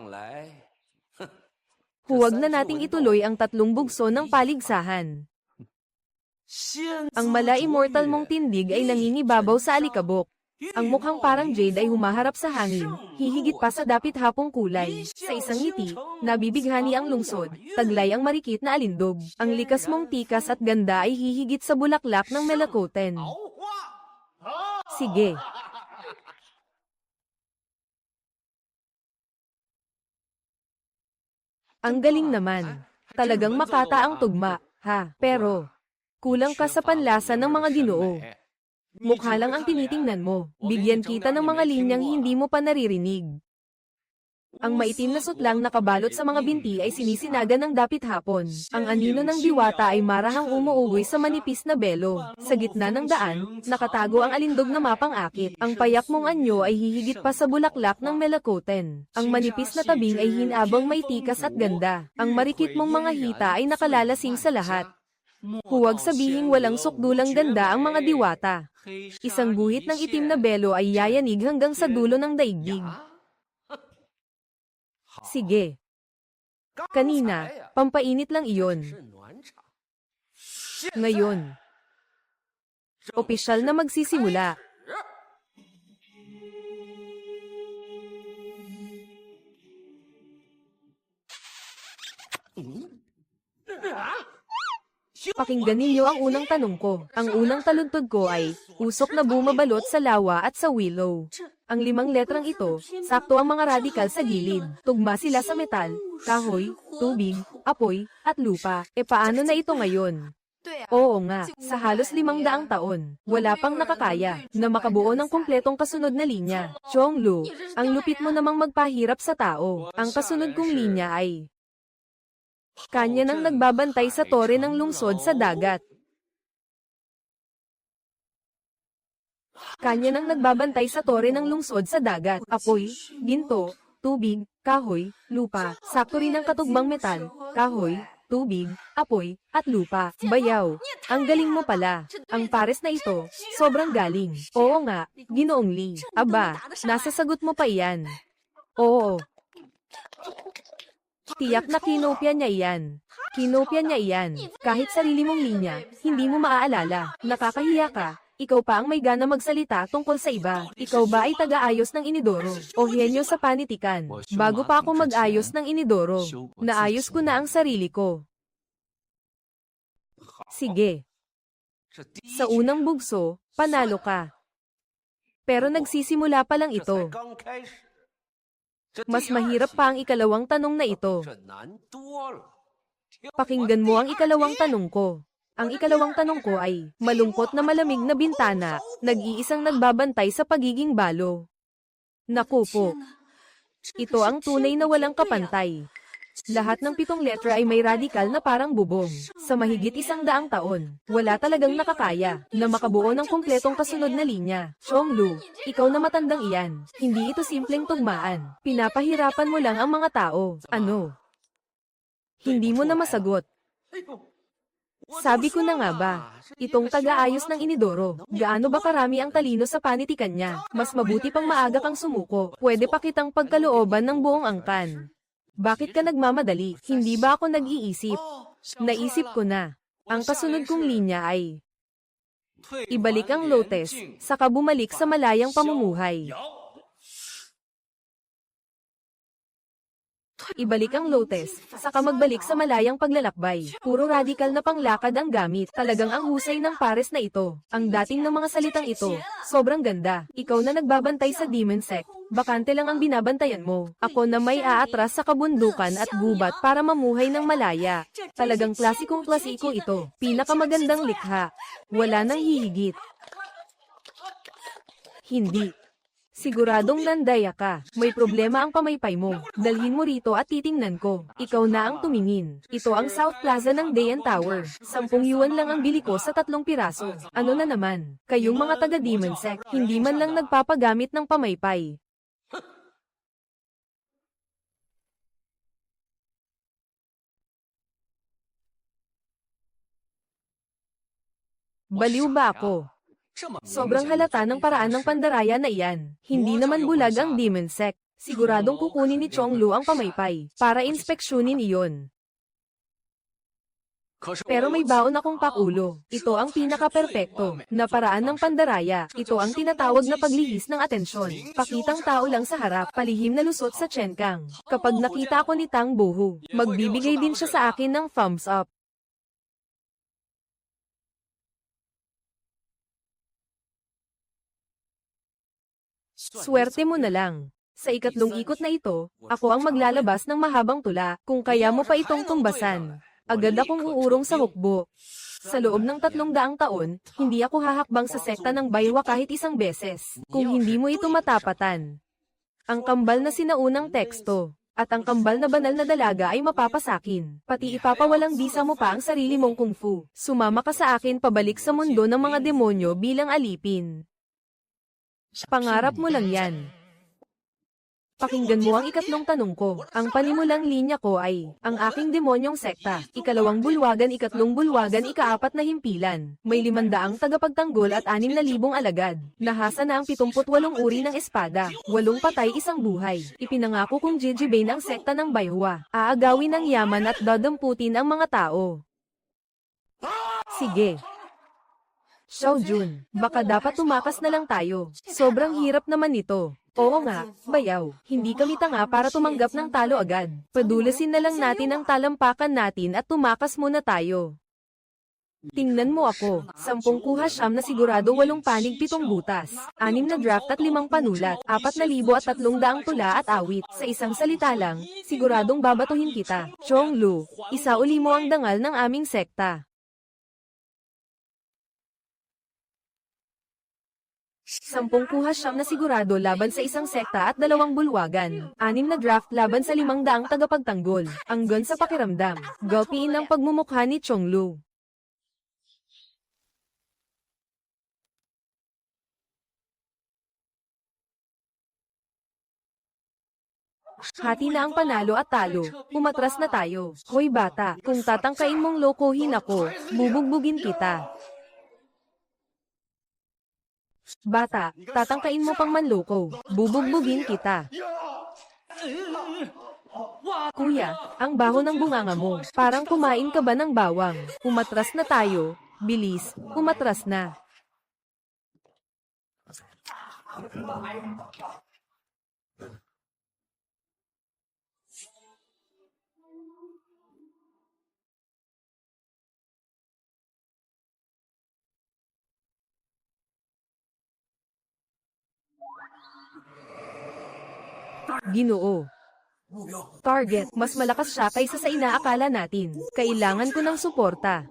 Huwag na nating ituloy ang 3 bugso ng paligsahan. Ang mala-immortal mong tindig ay nangingibabaw sa alikabok. Ang mukhang parang jade ay humaharap sa hangin, hihigit pa sa dapit hapong kulay. Sa isang ngiti, nabibighani ang lungsod, taglay ang marikit na alindog. Ang likas mong tikas at ganda ay hihigit sa bulaklak ng melakoten. Sige. Ang galing naman. Talagang Makata ang tugma, ha? Pero kulang ka sa panlasa ng mga Ginoo. Mukha lang ang tinitingnan mo. Bigyan kita ng mga linyang hindi mo pa naririnig. Ang maitim na sutlang nakabalot sa mga binti ay sinisinaga ng dapit hapon. Ang anino ng diwata ay marahang umuugoy sa manipis na belo. Sa gitna ng daan, nakatago ang alindog na mapang-akit. Ang payak mong anyo ay hihigit pa sa bulaklak ng melakoten. Ang manipis na tabing ay hinabang may tikas at ganda. Ang marikit mong mga hita ay nakalalasing sa lahat. Huwag sabihing walang sukdulang ganda ang mga diwata. Isang guhit ng itim na belo ay yayanig hanggang sa dulo ng daigdig. Sige. Kanina, pampainit lang iyon. Ngayon, opisyal na magsisimula. Pakinggan ninyo ang unang tanong ko. Ang unang taludtod ko ay, usok na bumabalot sa lawa at sa willow. Ang 5 letrang ito, sakto ang mga radikal sa gilid. Tugma sila sa metal, kahoy, tubig, apoy, at lupa. E paano na ito ngayon? Oo nga, sa halos 500 taon, wala pang nakakaya na makabuo ng kumpletong kasunod na linya. Chonglu, ang lupit mo namang magpahirap sa tao. Ang kasunod kong linya ay kanya nang nagbabantay sa tore ng lungsod sa dagat. Kanya nang nagbabantay sa tore ng lungsod sa dagat. Apoy, ginto, tubig, kahoy, lupa. Sakto rin ang katugmang metal, kahoy, tubig, apoy, at lupa. Bayaw, ang galing mo pala. Ang pares na ito, sobrang galing. Oo nga, Ginoong Lee. Aba, nasa sagot mo pa iyan. Oo. Tiyak na kinopya niya iyan. Kinopya niya iyan. Kahit sarili mong linya, hindi mo maaalala. Nakakahiya ka. Ikaw pa ang may gana magsalita tungkol sa iba. Ikaw ba ay taga-ayos ng inidoro? O henyo sa panitikan? Bago pa ako mag-ayos ng inidoro, naayos ko na ang sarili ko. Sige. Sa unang bugso, panalo ka. Pero nagsisimula pa lang ito. Mas mahirap pa ang ikalawang tanong na ito. Pakinggan mo ang ikalawang tanong ko. Ang ikalawang tanong ko ay, malungkot na malamig na bintana, nag-iisang nagbabantay sa pagiging balo. Naku po. Ito ang tunay na walang kapantay. Lahat ng 7 letra ay may radikal na parang bubong. Sa mahigit 100 taon, wala talagang nakakaya na makabuo ng kumpletong kasunod na linya. Chonglu, ikaw na matandang iyan. Hindi ito simpleng tugmaan. Pinapahirapan mo lang ang mga tao. Ano? Hindi mo na masagot. Sabi ko na nga ba, itong taga-ayos ng inidoro, gaano ba karami ang talino sa panitikan niya? Mas mabuti pang maaga kang sumuko. Pwede pa kitang pagkalooban ng buong angkan. Bakit ka nagmamadali? Hindi ba ako nag-iisip? Naisip ko na. Ang kasunod kong linya ay ibalik ang lotes, saka bumalik sa malayang pamumuhay. Ibalik ang lotes, saka magbalik sa malayang paglalakbay. Puro radikal na panglakad ang gamit. Talagang ang husay ng pares na ito. Ang dating ng mga salitang ito, sobrang ganda. Ikaw na nagbabantay sa Demon Sect. Bakante lang ang binabantayan mo. Ako na may aatras sa kabundukan at gubat para mamuhay ng malaya. Talagang klasikong klasiko ito. Pinakamagandang likha. Wala nang hihigit. Hindi. Siguradong nandaya ka. May problema ang pamaypay mo. Dalhin mo rito at titingnan ko. Ikaw na ang tumingin. Ito ang South Plaza ng Dayan Tower. 10 yuan lang ang bili ko sa 3 piraso. Ano na naman? Kayong mga taga-Demon Sect, hindi man lang nagpapagamit ng pamaypay. Baliw ba ako? Sobrang halata ng paraan ng pandaraya na iyan. Hindi naman bulag ang Demon Sect. Siguradong kukunin ni Chonglu ang pamaypay para inspeksyonin iyon. Pero may baon akong pakulo. Ito ang pinaka-perpekto na paraan ng pandaraya. Ito ang tinatawag na paglihis ng atensyon. Pakitang tao lang sa harap, palihim na lusot sa Chenkang. Kapag nakita ako ni Tang Bohu, magbibigay din siya sa akin ng thumbs up. Swerte mo na lang. Sa ikatlong ikot na ito, ako ang maglalabas ng mahabang tula. Kung kaya mo pa itong tumbasan, agad akong uurong sa hukbo. Sa loob ng 300 taon, hindi ako hahakbang sa sekta ng Baywa kahit isang beses. Kung hindi mo ito matapatan. Ang kambal na sinaunang teksto, at ang kambal na banal na dalaga ay mapapasakin. Pati ipapawalang bisa mo pa ang sarili mong kung fu. Sumama ka sa akin pabalik sa mundo ng mga demonyo bilang alipin. Pangarap mo lang yan. Pakinggan mo ang ikatlong tanong ko. Ang panimulang linya ko ay, ang aking demonyong sekta, ikalawang bulwagan, ikatlong bulwagan, ikaapat na himpilan. May 500 tagapagtanggol at 6,000 alagad. Nahasa na ang 78 uri ng espada, 8 patay, 1 buhay. Ipinangako kong jijibain ang sekta ng Bayhua. Aagawin ng yaman at dadamputin ang mga tao. Sige. Xiao Jun, baka dapat tumakas na lang tayo. Sobrang hirap naman nito. Oo nga, bayaw. Hindi kami tanga para tumanggap ng talo agad. Padulasin na lang natin ang talampakan natin at tumakas muna tayo. Tingnan mo ako. 10 kuha siyam na sigurado, 8 panig, 7 butas. 6 na draft at 5 panulat. 4,300 tula at awit. Sa isang salita lang, siguradong babatuhin kita. Chong Lu, isauli mo ang dangal ng aming sekta. 10 kuha siyam na sigurado laban sa isang sekta at 2 bulwagan. 6 na draft laban sa 500 tagapagtanggol. Anggon sa pakiramdam. Gulpiin ang pagmumukha ni Chong Lu. Hati na ang panalo at talo. Umatras na tayo. Hoy bata, kung tatangkain mong lokohin ako, bubugbugin kita. Bata, tatangkain mo pang manloko, bubugbugin kita. Kuya, ang baho ng bunganga mo, parang kumain ka ba ng bawang? Umatras na tayo, bilis, umatras na. Ginoo. Target, mas malakas siya kaysa sa inaakala natin. Kailangan ko ng suporta.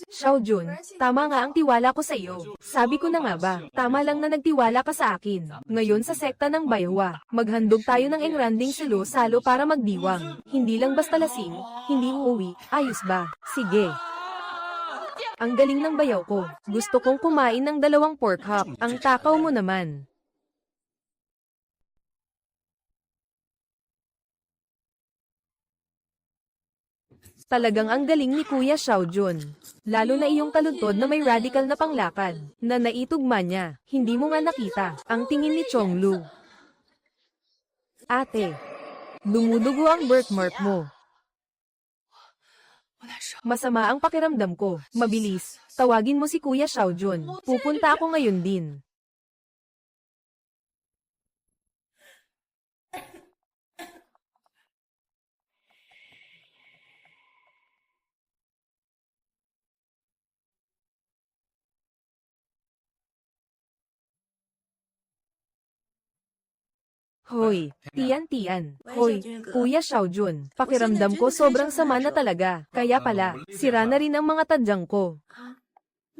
Xiao Jun, tama nga ang tiwala ko sa iyo. Sabi ko na nga ba, tama lang na nagtiwala ka sa akin. Ngayon sa sekta ng Bayhua, maghandog tayo ng engranding salo para magdiwang. Hindi lang basta lasing, hindi uuwi, ayos ba? Sige. Ang galing ng bayaw ko. Gusto kong kumain ng 2 pork chop. Ang takaw mo naman. Talagang ang galing ni Kuya Xiao Jun. Lalo na iyong taludtod na may radical na panglakad, na naitugma niya. Hindi mo nga nakita ang tingin ni Chong Lu. Ate, dumudugo ang birthmark mo. Masama ang pakiramdam ko. Mabilis, tawagin mo si Kuya Xiao Jun. Pupunta ako ngayon din. Hoy, Tian. Hoy, Kuya Xiao Jun. Pakiramdam ko sobrang sama na talaga. Kaya pala, sira na rin ang mga tadyang ko.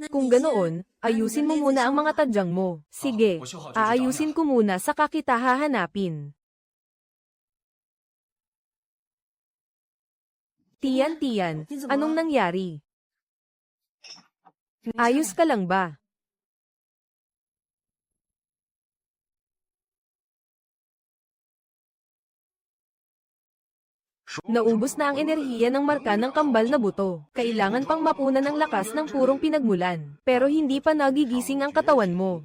Kung ganoon, ayusin mo muna ang mga tadyang mo. Sige, aayusin ko muna saka kita hahanapin. Tian, anong nangyari? Ayos ka lang ba? Naubos na ang enerhiya ng marka ng kambal na buto. Kailangan pang mapunan ng lakas ng purong pinagmulan. Pero hindi pa nagigising ang katawan mo.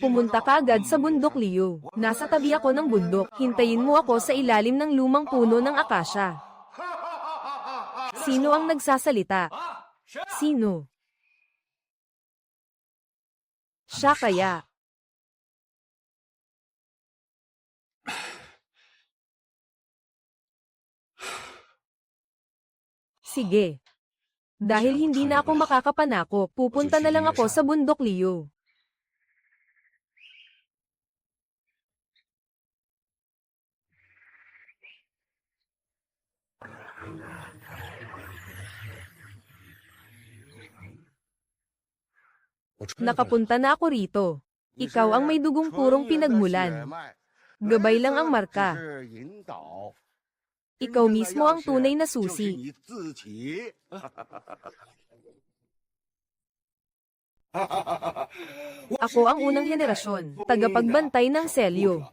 Pumunta ka agad sa bundok, Liu. Nasa tabi ako ng bundok. Hintayin mo ako sa ilalim ng lumang puno ng akasya. Sino ang nagsasalita? Sino? Siya kaya. Sige. Dahil hindi na ako makakapanakop, pupunta na lang ako sa bundok, Liu. Nakapunta na ako rito. Ikaw ang may dugong purong pinagmulan. Gabay lang ang marka. Ikaw mismo ang tunay na susi. Ako ang unang henerasyon, tagapagbantay ng selyo.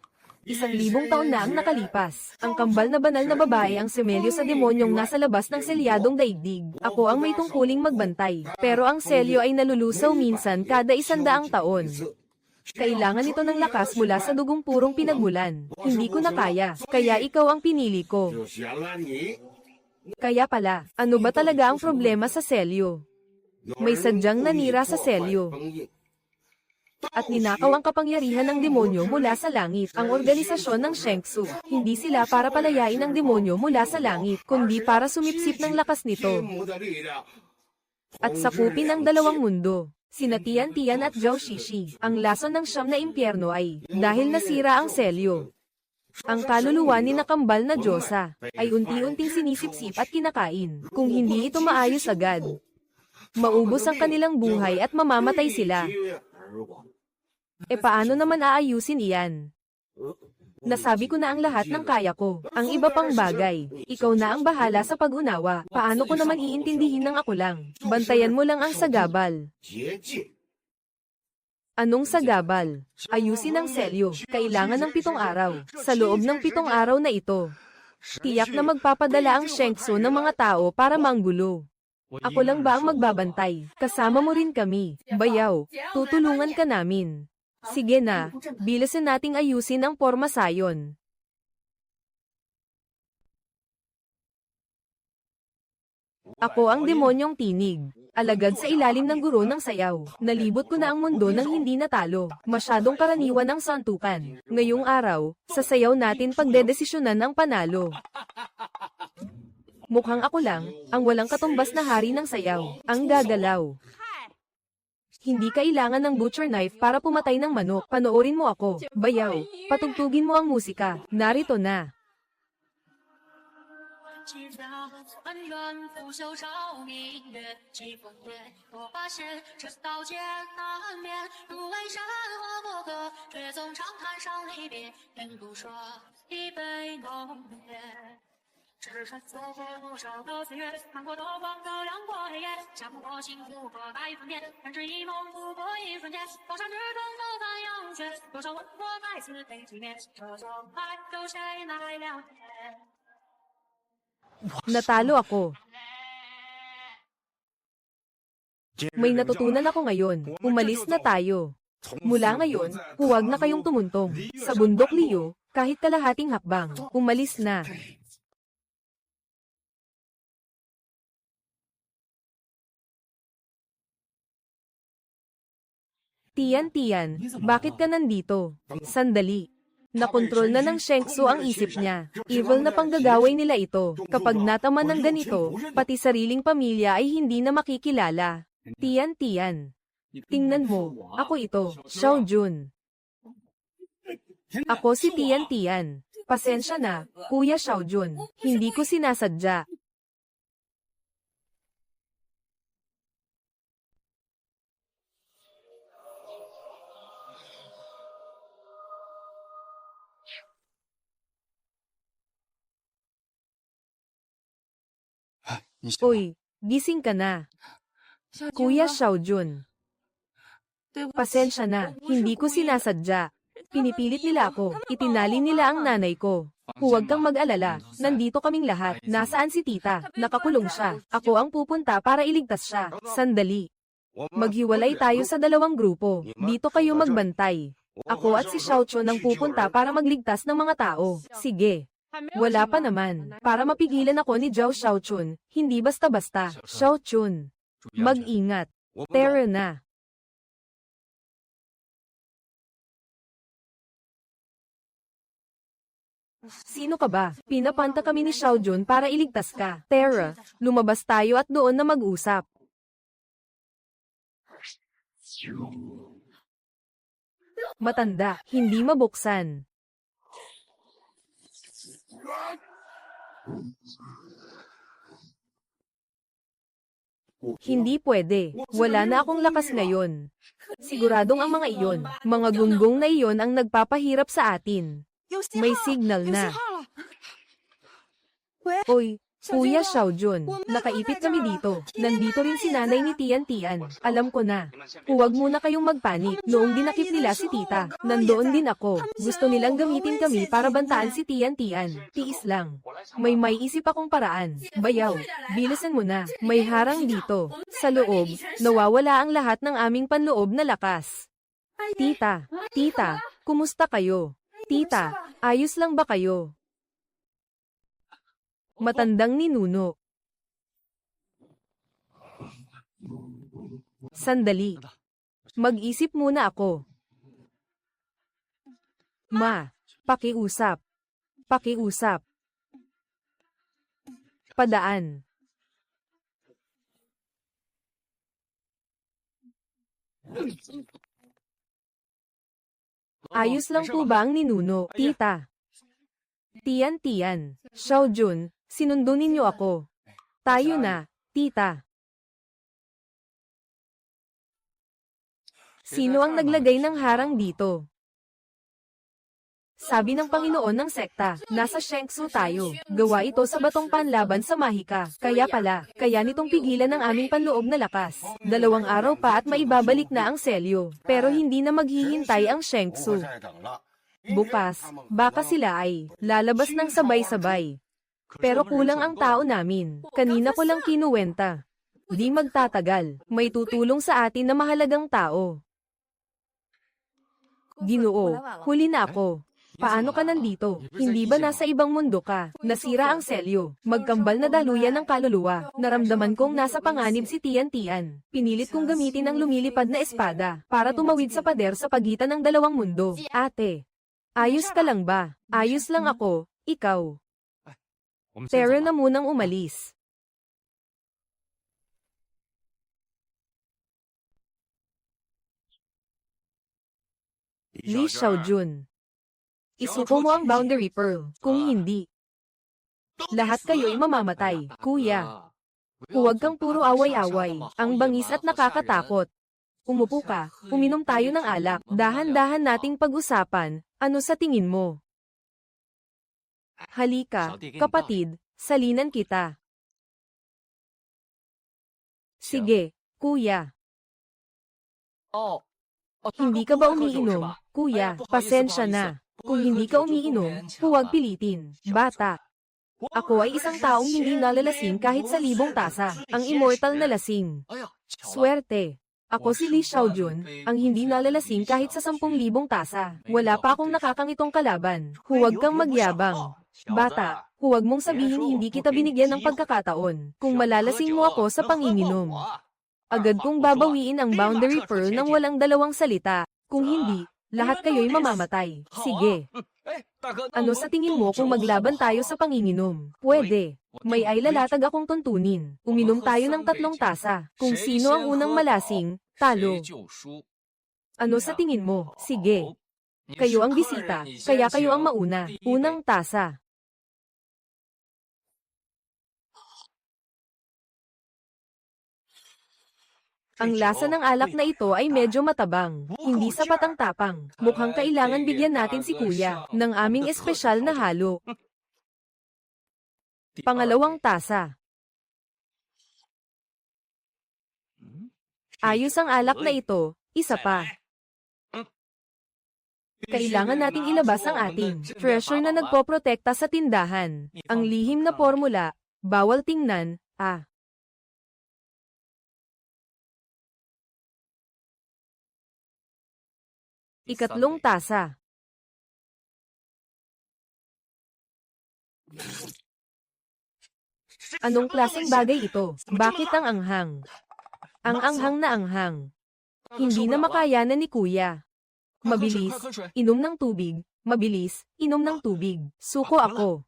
1,000 taon na ang nakalipas. Ang kambal na banal na babae ang semelyo sa demonyong nasa labas ng selyadong daigdig. Ako ang may tungkuling magbantay. Pero ang selyo ay nalulusaw minsan kada 100 taon. Kailangan ito ng lakas mula sa dugong purong pinagmulan. Hindi ko na kaya, kaya ikaw ang pinili ko. Kaya pala, ano ba talaga ang problema sa selyo? May sadyang nanira sa selyo. At ninakaw ang kapangyarihan ng demonyo mula sa langit. Ang organisasyon ng Shengsu, hindi sila para palayain ang demonyo mula sa langit, kundi para sumipsip ng lakas nito. At sakupin ang dalawang mundo. Sina Tian-Tian at Zhao Shishi. Ang lason ng siyam na impyerno ay, dahil nasira ang selyo. Ang kaluluwa ni nakambal na Diyosa, ay unti-unting sinisipsip at kinakain. Kung hindi ito maayos agad, maubos ang kanilang buhay at mamamatay sila. E paano naman aayusin iyan? Nasabi ko na ang lahat ng kaya ko. Ang iba pang bagay, ikaw na ang bahala sa pag-unawa. Paano ko naman iintindihin ng ako lang? Bantayan mo lang ang sagabal. Anong sagabal? Ayusin ang selyo. Kailangan ng 7 araw. Sa loob ng 7 araw na ito, tiyak na magpapadala ang Shengsu ng mga tao para manggulo. Ako lang ba ang magbabantay? Kasama mo rin kami. Bayaw, tutulungan ka namin. Sige na, bilisan nating ayusin ang porma sayon. Ako ang demonyong tinig. Alagad sa ilalim ng guro ng sayaw. Nalibot ko na ang mundo nang hindi natalo. Masyadong karaniwan ang santukan. Ngayong araw, sa sayaw natin pagdedesisyonan ang panalo. Mukhang ako lang, ang walang katumbas na hari ng sayaw, ang gagalaw. Hindi kailangan ng butcher knife para pumatay ng manok. Panoorin mo ako, bayaw. Patugtugin mo ang musika. Narito na. Natalo ako. May natutunan ako ngayon. Umalis na tayo. Mula ngayon, huwag na kayong tumuntong. Sa bundok Liyo, kahit kalahating hakbang, umalis na. Tian-Tian, bakit ka nandito? Sandali. Nakontrol na ng Shengsu ang isip niya. Evil na panggagaway nila ito. Kapag nataman ng ganito, pati sariling pamilya ay hindi na makikilala. Tian-Tian. Tingnan mo, ako ito, Xiao Jun. Ako si Tian-Tian. Pasensya na, Kuya Xiao Jun. Hindi ko sinasadya. Uy, gising ka na. Kuya Xiao Jun. Pasensya na, hindi ko sinasadya. Pinipilit nila ako, itinali nila ang nanay ko. Huwag kang mag-alala, nandito kaming lahat. Nasaan si tita? Nakakulong siya. Ako ang pupunta para iligtas siya. Sandali. Maghiwalay tayo sa 2 grupo. Dito kayo magbantay. Ako at si Xiao Chun ang pupunta para magligtas ng mga tao. Sige. Wala pa naman. Para mapigilan ako ni Zhao Xiaochun, hindi basta-basta. Xiaochun. Mag-ingat. Tara na. Sino ka ba? Pinapanta kami ni Xiao Jun para iligtas ka. Tara, lumabas tayo at doon na mag-usap. Matanda, hindi mabuksan. Hindi pwede. Wala na akong lakas ngayon. Siguradong ang mga iyon, mga gunggong na iyon ang nagpapahirap sa atin. May signal na. Oy, Kuya Xiaojun, nakaipit kami dito. Nandito rin si nanay ni Tian Tian. Alam ko na. Huwag muna kayong magpanik. Noong dinakip nila si tita, nandoon din ako. Gusto nilang gamitin kami para bantaan si Tian Tian. Tiis lang. May isip akong paraan. Bayaw, bilisan mo na. May harang dito. Sa loob, nawawala ang lahat ng aming panloob na lakas. Tita, kumusta kayo? Tita, ayos lang ba kayo? Matandang ninuno. Sandali. Mag-isip muna ako. Ma, pakiusap. Padaan. Ayos lang po ba ang ninuno, tita? Tian, Xiaojun, sinundo ninyo ako. Tayo na, tita. Sino ang naglagay ng harang dito? Sabi ng Panginoon ng sekta, nasa Shengsu tayo. Gawa ito sa batong panlaban sa Mahika. Kaya nitong pigilan ang aming panloob na lakas. 2 araw pa at maibabalik na ang selyo. Pero hindi na maghihintay ang Shengsu. Bukas, baka sila ay lalabas ng sabay-sabay. Pero kulang ang tao namin. Kanina ko lang kinuwenta. Di magtatagal. May tutulong sa atin na mahalagang tao. Ginoo, huli na ako. Paano ka nandito? Hindi ba nasa ibang mundo ka? Nasira ang selyo. Magkambal na daluyan ng kaluluwa. Naramdaman kong nasa panganib si Tian Tian. Pinilit kong gamitin ang lumilipad na espada para tumawid sa pader sa pagitan ng dalawang mundo. Ate, ayos ka lang ba? Ayos lang ako, ikaw. Pero na munang umalis. Li Xiaojun. Isuko mo ang boundary pearl. Kung hindi, lahat kayo'y mamamatay. Kuya, huwag kang puro away-away. Ang bangis at nakakatakot. Umupo ka, uminom tayo ng alak. Dahan-dahan nating pag-usapan. Ano sa tingin mo? Halika, kapatid, salinan kita. Sige, kuya. Hindi ka ba umiinom? Kuya, pasensya na. Kung hindi ka umiinom, huwag pilitin. Bata. Ako ay isang taong hindi nalalasing kahit sa 1,000 tasa. Ang immortal na lasing. Swerte. Ako si Li Xiaojun, ang hindi nalalasing kahit sa 10,000 tasa. Wala pa akong nakakangitong kalaban. Huwag kang magyabang. Bata, huwag mong sabihin hindi kita binigyan ng pagkakataon. Kung malalasing mo ako sa panginginom, agad kong babawiin ang boundary pearl ng walang dalawang salita. Kung hindi, lahat kayo'y mamamatay. Sige. Ano sa tingin mo kung maglaban tayo sa panginginom? Pwede. May ay lalatag akong tuntunin. Uminom tayo ng 3 tasa. Kung sino ang unang malasing, talo. Ano sa tingin mo? Sige. Kayo ang bisita, kaya kayo ang mauna. Unang tasa. Ang lasa ng alak na ito ay medyo matabang. Hindi sapat ang tapang. Mukhang kailangan bigyan natin si kuya ng aming espesyal na halo. Pangalawang tasa. Ayos ang alak na ito, isa pa. Kailangan nating ilabas ang ating treasure na nagpoprotekta sa tindahan. Ang lihim na formula, bawal tingnan, Ikatlong tasa. Anong klaseng bagay ito? Bakit ang anghang? Ang anghang na anghang. Hindi na makayanan ni kuya. Mabilis, inom ng tubig. Mabilis, inom ng tubig. Suko ako.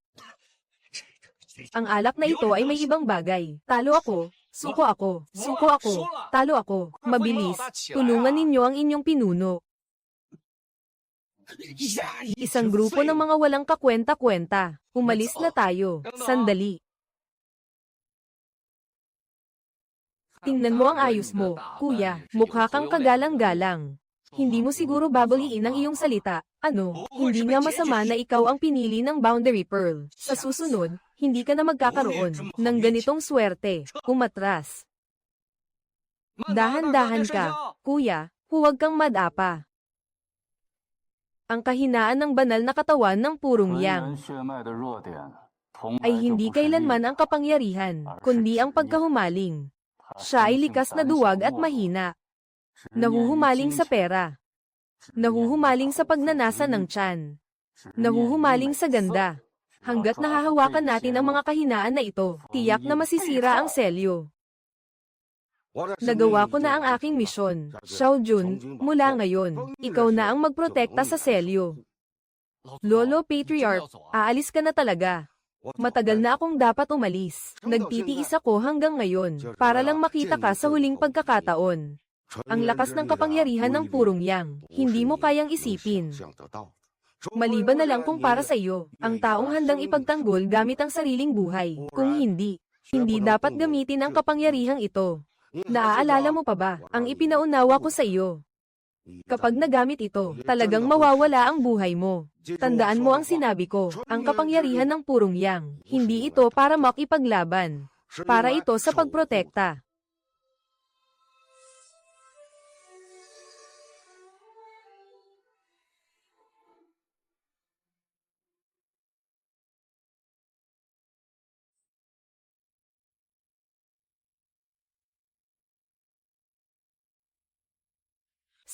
Ang alak na ito ay may ibang bagay. Talo ako. Suko ako. Suko ako. Talo ako. Mabilis, tulungan ninyo ang inyong pinuno. Isang grupo ng mga walang kakwenta-kwenta. Umalis na tayo. Sandali. Tingnan mo ang ayos mo, kuya. Mukha kang kagalang-galang. Hindi mo siguro babaliin ang iyong salita. Ano, hindi nga masama na ikaw ang pinili ng Boundary Pearl. Sa susunod, hindi ka na magkakaroon ng ganitong swerte. Umatras. Dahan-dahan ka, kuya, huwag kang madapa. Ang kahinaan ng banal na katawan ng purong yang ay hindi kailanman ang kapangyarihan, kundi ang pagkahumaling. Siya ay likas na duwag at mahina. Nahuhumaling sa pera. Nahuhumaling sa pagnanasa ng tiyan. Nahuhumaling sa ganda. Hanggat nahahawakan natin ang mga kahinaan na ito, tiyak na masisira ang selyo. Nagawa ko na ang aking misyon. Xiao Jun, mula ngayon, ikaw na ang magprotekta sa selyo. Lolo Patriarch, aalis ka na talaga. Matagal na akong dapat umalis. Nagtitiis ako hanggang ngayon, para lang makita ka sa huling pagkakataon. Ang lakas ng kapangyarihan ng purong yang, hindi mo kayang isipin. Maliban na lang kung para sa iyo, ang taong handang ipagtanggol gamit ang sariling buhay. Kung hindi, hindi dapat gamitin ang kapangyarihang ito. Naaalala mo pa ba, ang ipinaunawa ko sa iyo? Kapag nagamit ito, talagang mawawala ang buhay mo. Tandaan mo ang sinabi ko, ang kapangyarihan ng purong yang, hindi ito para makipaglaban. Para ito sa pagprotekta.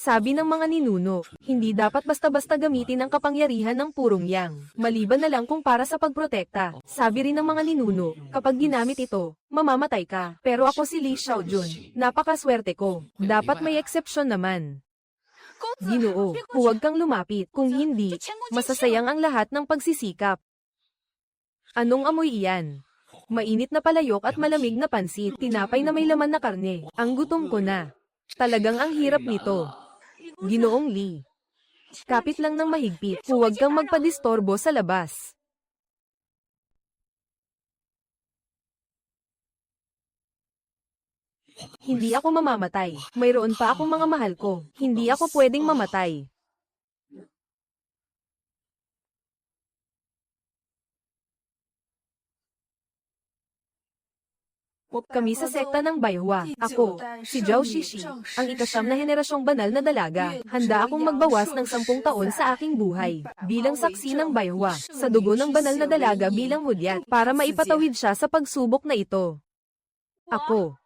Sabi ng mga ninuno, hindi dapat basta-basta gamitin ang kapangyarihan ng purong yang, maliban na lang kung para sa pagprotekta. Sabi rin ng mga ninuno, kapag ginamit ito, mamamatay ka. Pero ako si Li Xiaojun, napakaswerte ko. Dapat may eksepsyon naman. Ginoo, huwag kang lumapit, kung hindi, masasayang ang lahat ng pagsisikap. Anong amoy iyan? Mainit na palayok at malamig na pansit, tinapay na may laman na karne. Ang gutom ko na. Talagang ang hirap nito. Ginoong Lee. Kapit lang ng mahigpit, huwag kang magpadistorbo sa labas. Hindi ako mamamatay. Mayroon pa akong mga mahal ko. Hindi ako pwedeng mamatay. Kami sa sekta ng Baihua. Ako, si Zhao Shishi, ang ikasyam na henerasyong banal na dalaga. Handa akong magbawas ng 10 taon sa aking buhay, bilang saksi ng Baihua, sa dugo ng banal na dalaga bilang hudyat, para maipatawid siya sa pagsubok na ito. Ako.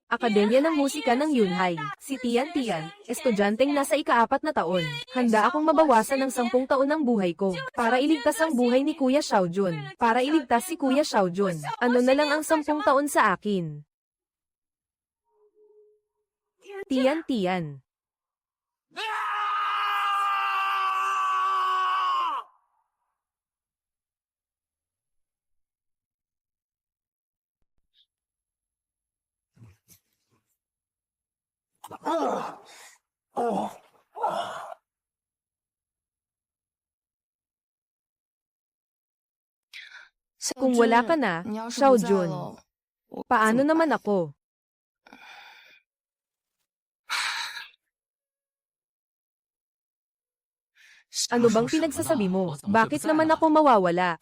Akademya ng Musika ng Yunhai, si Tian Tian, estudyanteng nasa ika-4 na taon. Handa akong mabawasan ng 10 taon ng buhay ko, para iligtas ang buhay ni Kuya Xiaojun, para iligtas si Kuya Xiaojun. Ano na lang ang 10 taon sa akin? Tian Tian. Kung wala ka na, Xiaojun, paano naman ako? Ano bang pinagsasabi mo? Bakit naman ako mawawala?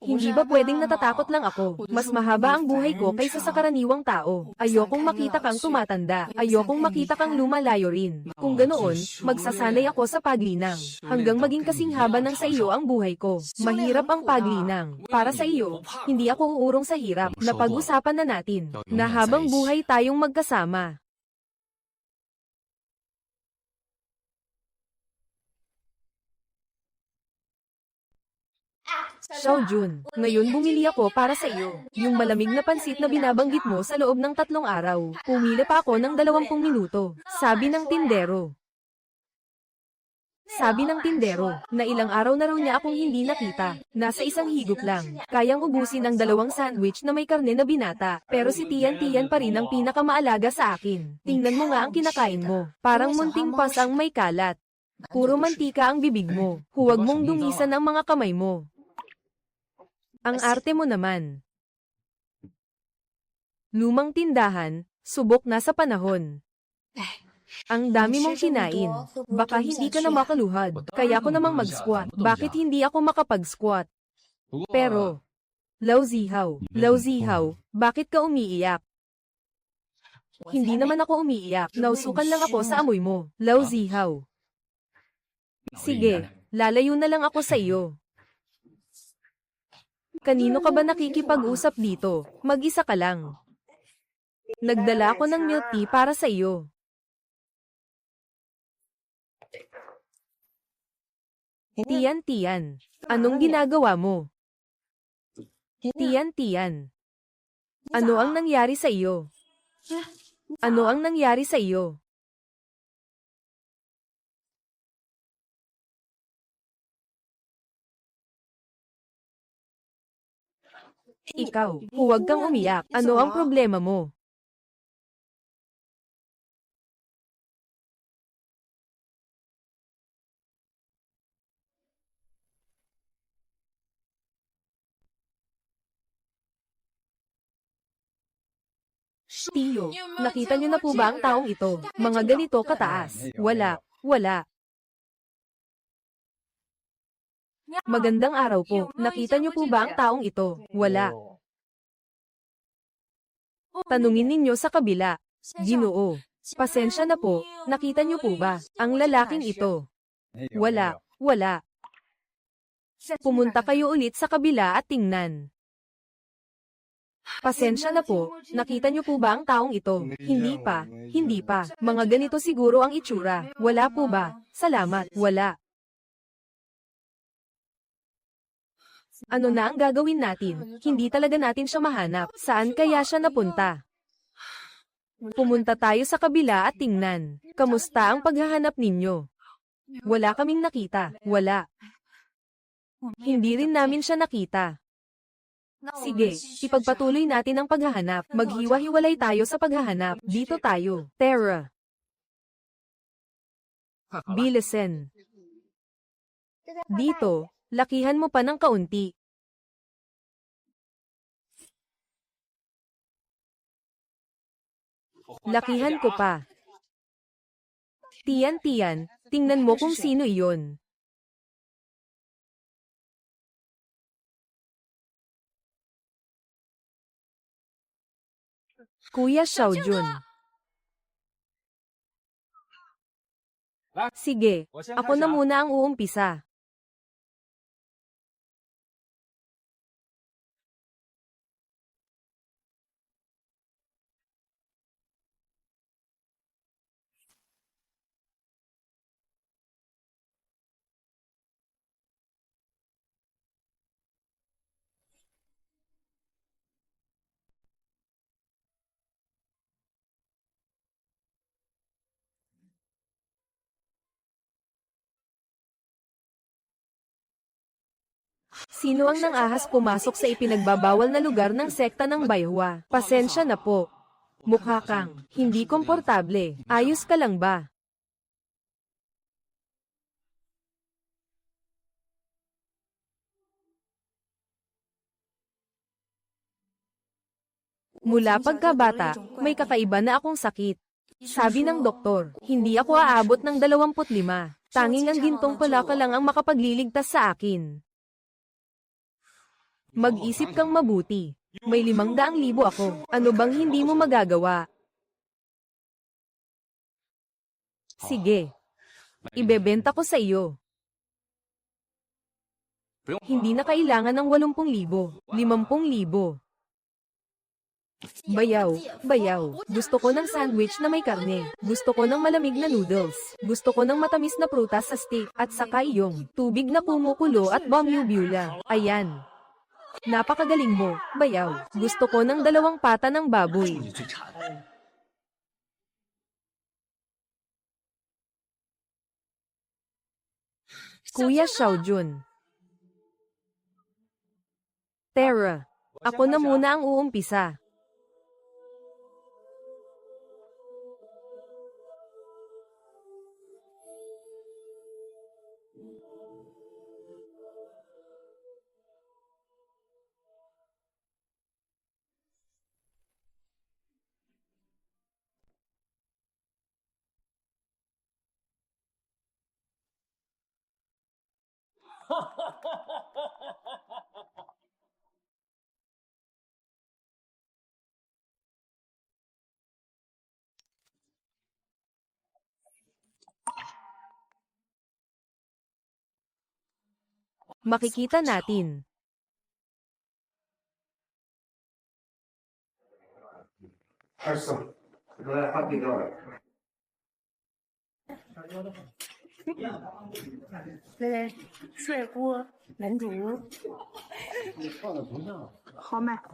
Hindi ba pwedeng natatakot lang ako? Mas mahaba ang buhay ko kaysa sa karaniwang tao. Ayokong makita kang tumatanda. Ayokong makita kang lumalayo rin. Kung ganoon, magsasanay ako sa paglinang. Hanggang maging kasing haba ng sa iyo ang buhay ko. Mahirap ang paglinang. Para sa iyo, hindi ako uurong sa hirap. Napag-usapan na natin, na habang buhay tayong magkasama. Xiaojun, ngayon bumili ako para sa iyo. Yung malamig na pansit na binabanggit mo sa loob ng 3 araw. Pumili pa ako ng 20 minuto. Sabi ng tindero. Sabi ng tindero, na ilang araw na raw niya akong hindi nakita. Nasa isang higop lang. Kayang ubusin ang 2 sandwich na may karne na binata. Pero si Tian Tian pa rin ang pinakamaalaga sa akin. Tingnan mo nga ang kinakain mo. Parang munting pasang may kalat. Puro mantika ang bibig mo. Huwag mong dumisan ang mga kamay mo. Ang arte mo naman. Lumang tindahan, subok na sa panahon. Ang dami mong kinain. Baka hindi ka na makaluhad. Kaya ko namang mag-squat. Bakit hindi ako makapag-squat? Pero, Lau Zihaw, bakit ka umiiyak? Hindi naman ako umiiyak. Nausukan lang ako sa amoy mo. Lau Zihaw. Sige, lalayo na lang ako sa iyo. Kanino ka ba nakikipag-usap dito? Mag-isa ka lang. Nagdala ako ng milk tea para sa iyo. Tian, anong ginagawa mo? Tian, ano ang nangyari sa iyo? Ano ang nangyari sa iyo? Ikaw, huwag kang umiyak. Ano ang problema mo? Tiyo, nakita niyo na po ba ang taong ito? Mga ganito kataas. Wala. Magandang araw po. Nakita niyo po ba ang taong ito? Wala. Tanungin ninyo sa kabila. Ginoo. Pasensya na po. Nakita niyo po ba ang lalaking ito? Wala. Pumunta kayo ulit sa kabila at tingnan. Pasensya na po, nakita niyo po ba ang taong ito? Hindi pa. Mga ganito siguro ang itsura. Wala po ba? Salamat, wala. Ano na ang gagawin natin? Hindi talaga natin siya mahanap. Saan kaya siya napunta? Pumunta tayo sa kabila at tingnan. Kamusta ang paghahanap ninyo? Wala kaming nakita. Wala. Hindi rin namin siya nakita. Sige, ipagpatuloy natin ang paghahanap. Maghiwa-hiwalay tayo sa paghahanap. Dito tayo. Terra. Bilesen. Dito, lakihan mo pa ng kaunti. Lakihan ko pa. Tian, tingnan mo kung sino iyon. Kuya Xiaojun. Sige, ako na muna ang uumpisa. Sino ang nang-ahas pumasok sa ipinagbabawal na lugar ng sekta ng Bayhua? Pasensya na po. Mukha kang hindi komportable. Ayos ka lang ba? Mula pagkabata, may kakaiba na akong sakit. Sabi ng doktor, hindi ako aabot ng 25. Tanging ang gintong palaka lang ang makapagliligtas sa akin. Mag-isip kang mabuti. May 500,000 ako. Ano bang hindi mo magagawa? Sige. Ibebenta ko sa iyo. Hindi na kailangan ng 80,000. 50,000. Bayaw. Gusto ko ng sandwich na may karne. Gusto ko ng malamig na noodles. Gusto ko ng matamis na prutas sa stick. At saka iyong tubig na kumukulo at bomubula. Ayan. Napakagaling mo, bayaw. Gusto ko ng 2 pata ng baboy. Kuya Xiaojun. Terra. Ako na muna ang uumpisa. Makikita natin.对，帅锅男主，好卖。他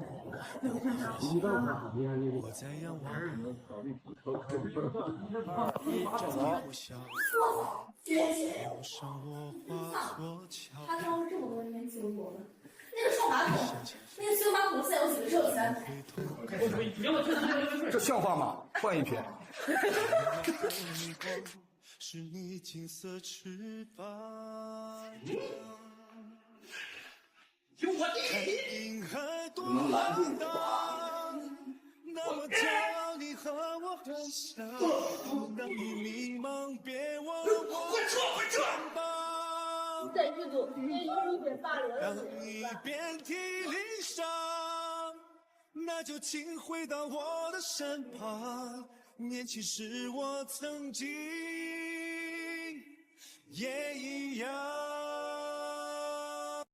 当了这么多年修过了，那个上马桶，那个修马桶的有几个是有钱？这像话吗？换一瓶。是你金色翅膀，银海多浪荡，那么骄傲，你和我很像。当你迷茫，别忘我肩膀。在这种1:8当你遍体鳞伤，那就请回到我的身旁。年轻时我曾经也一样。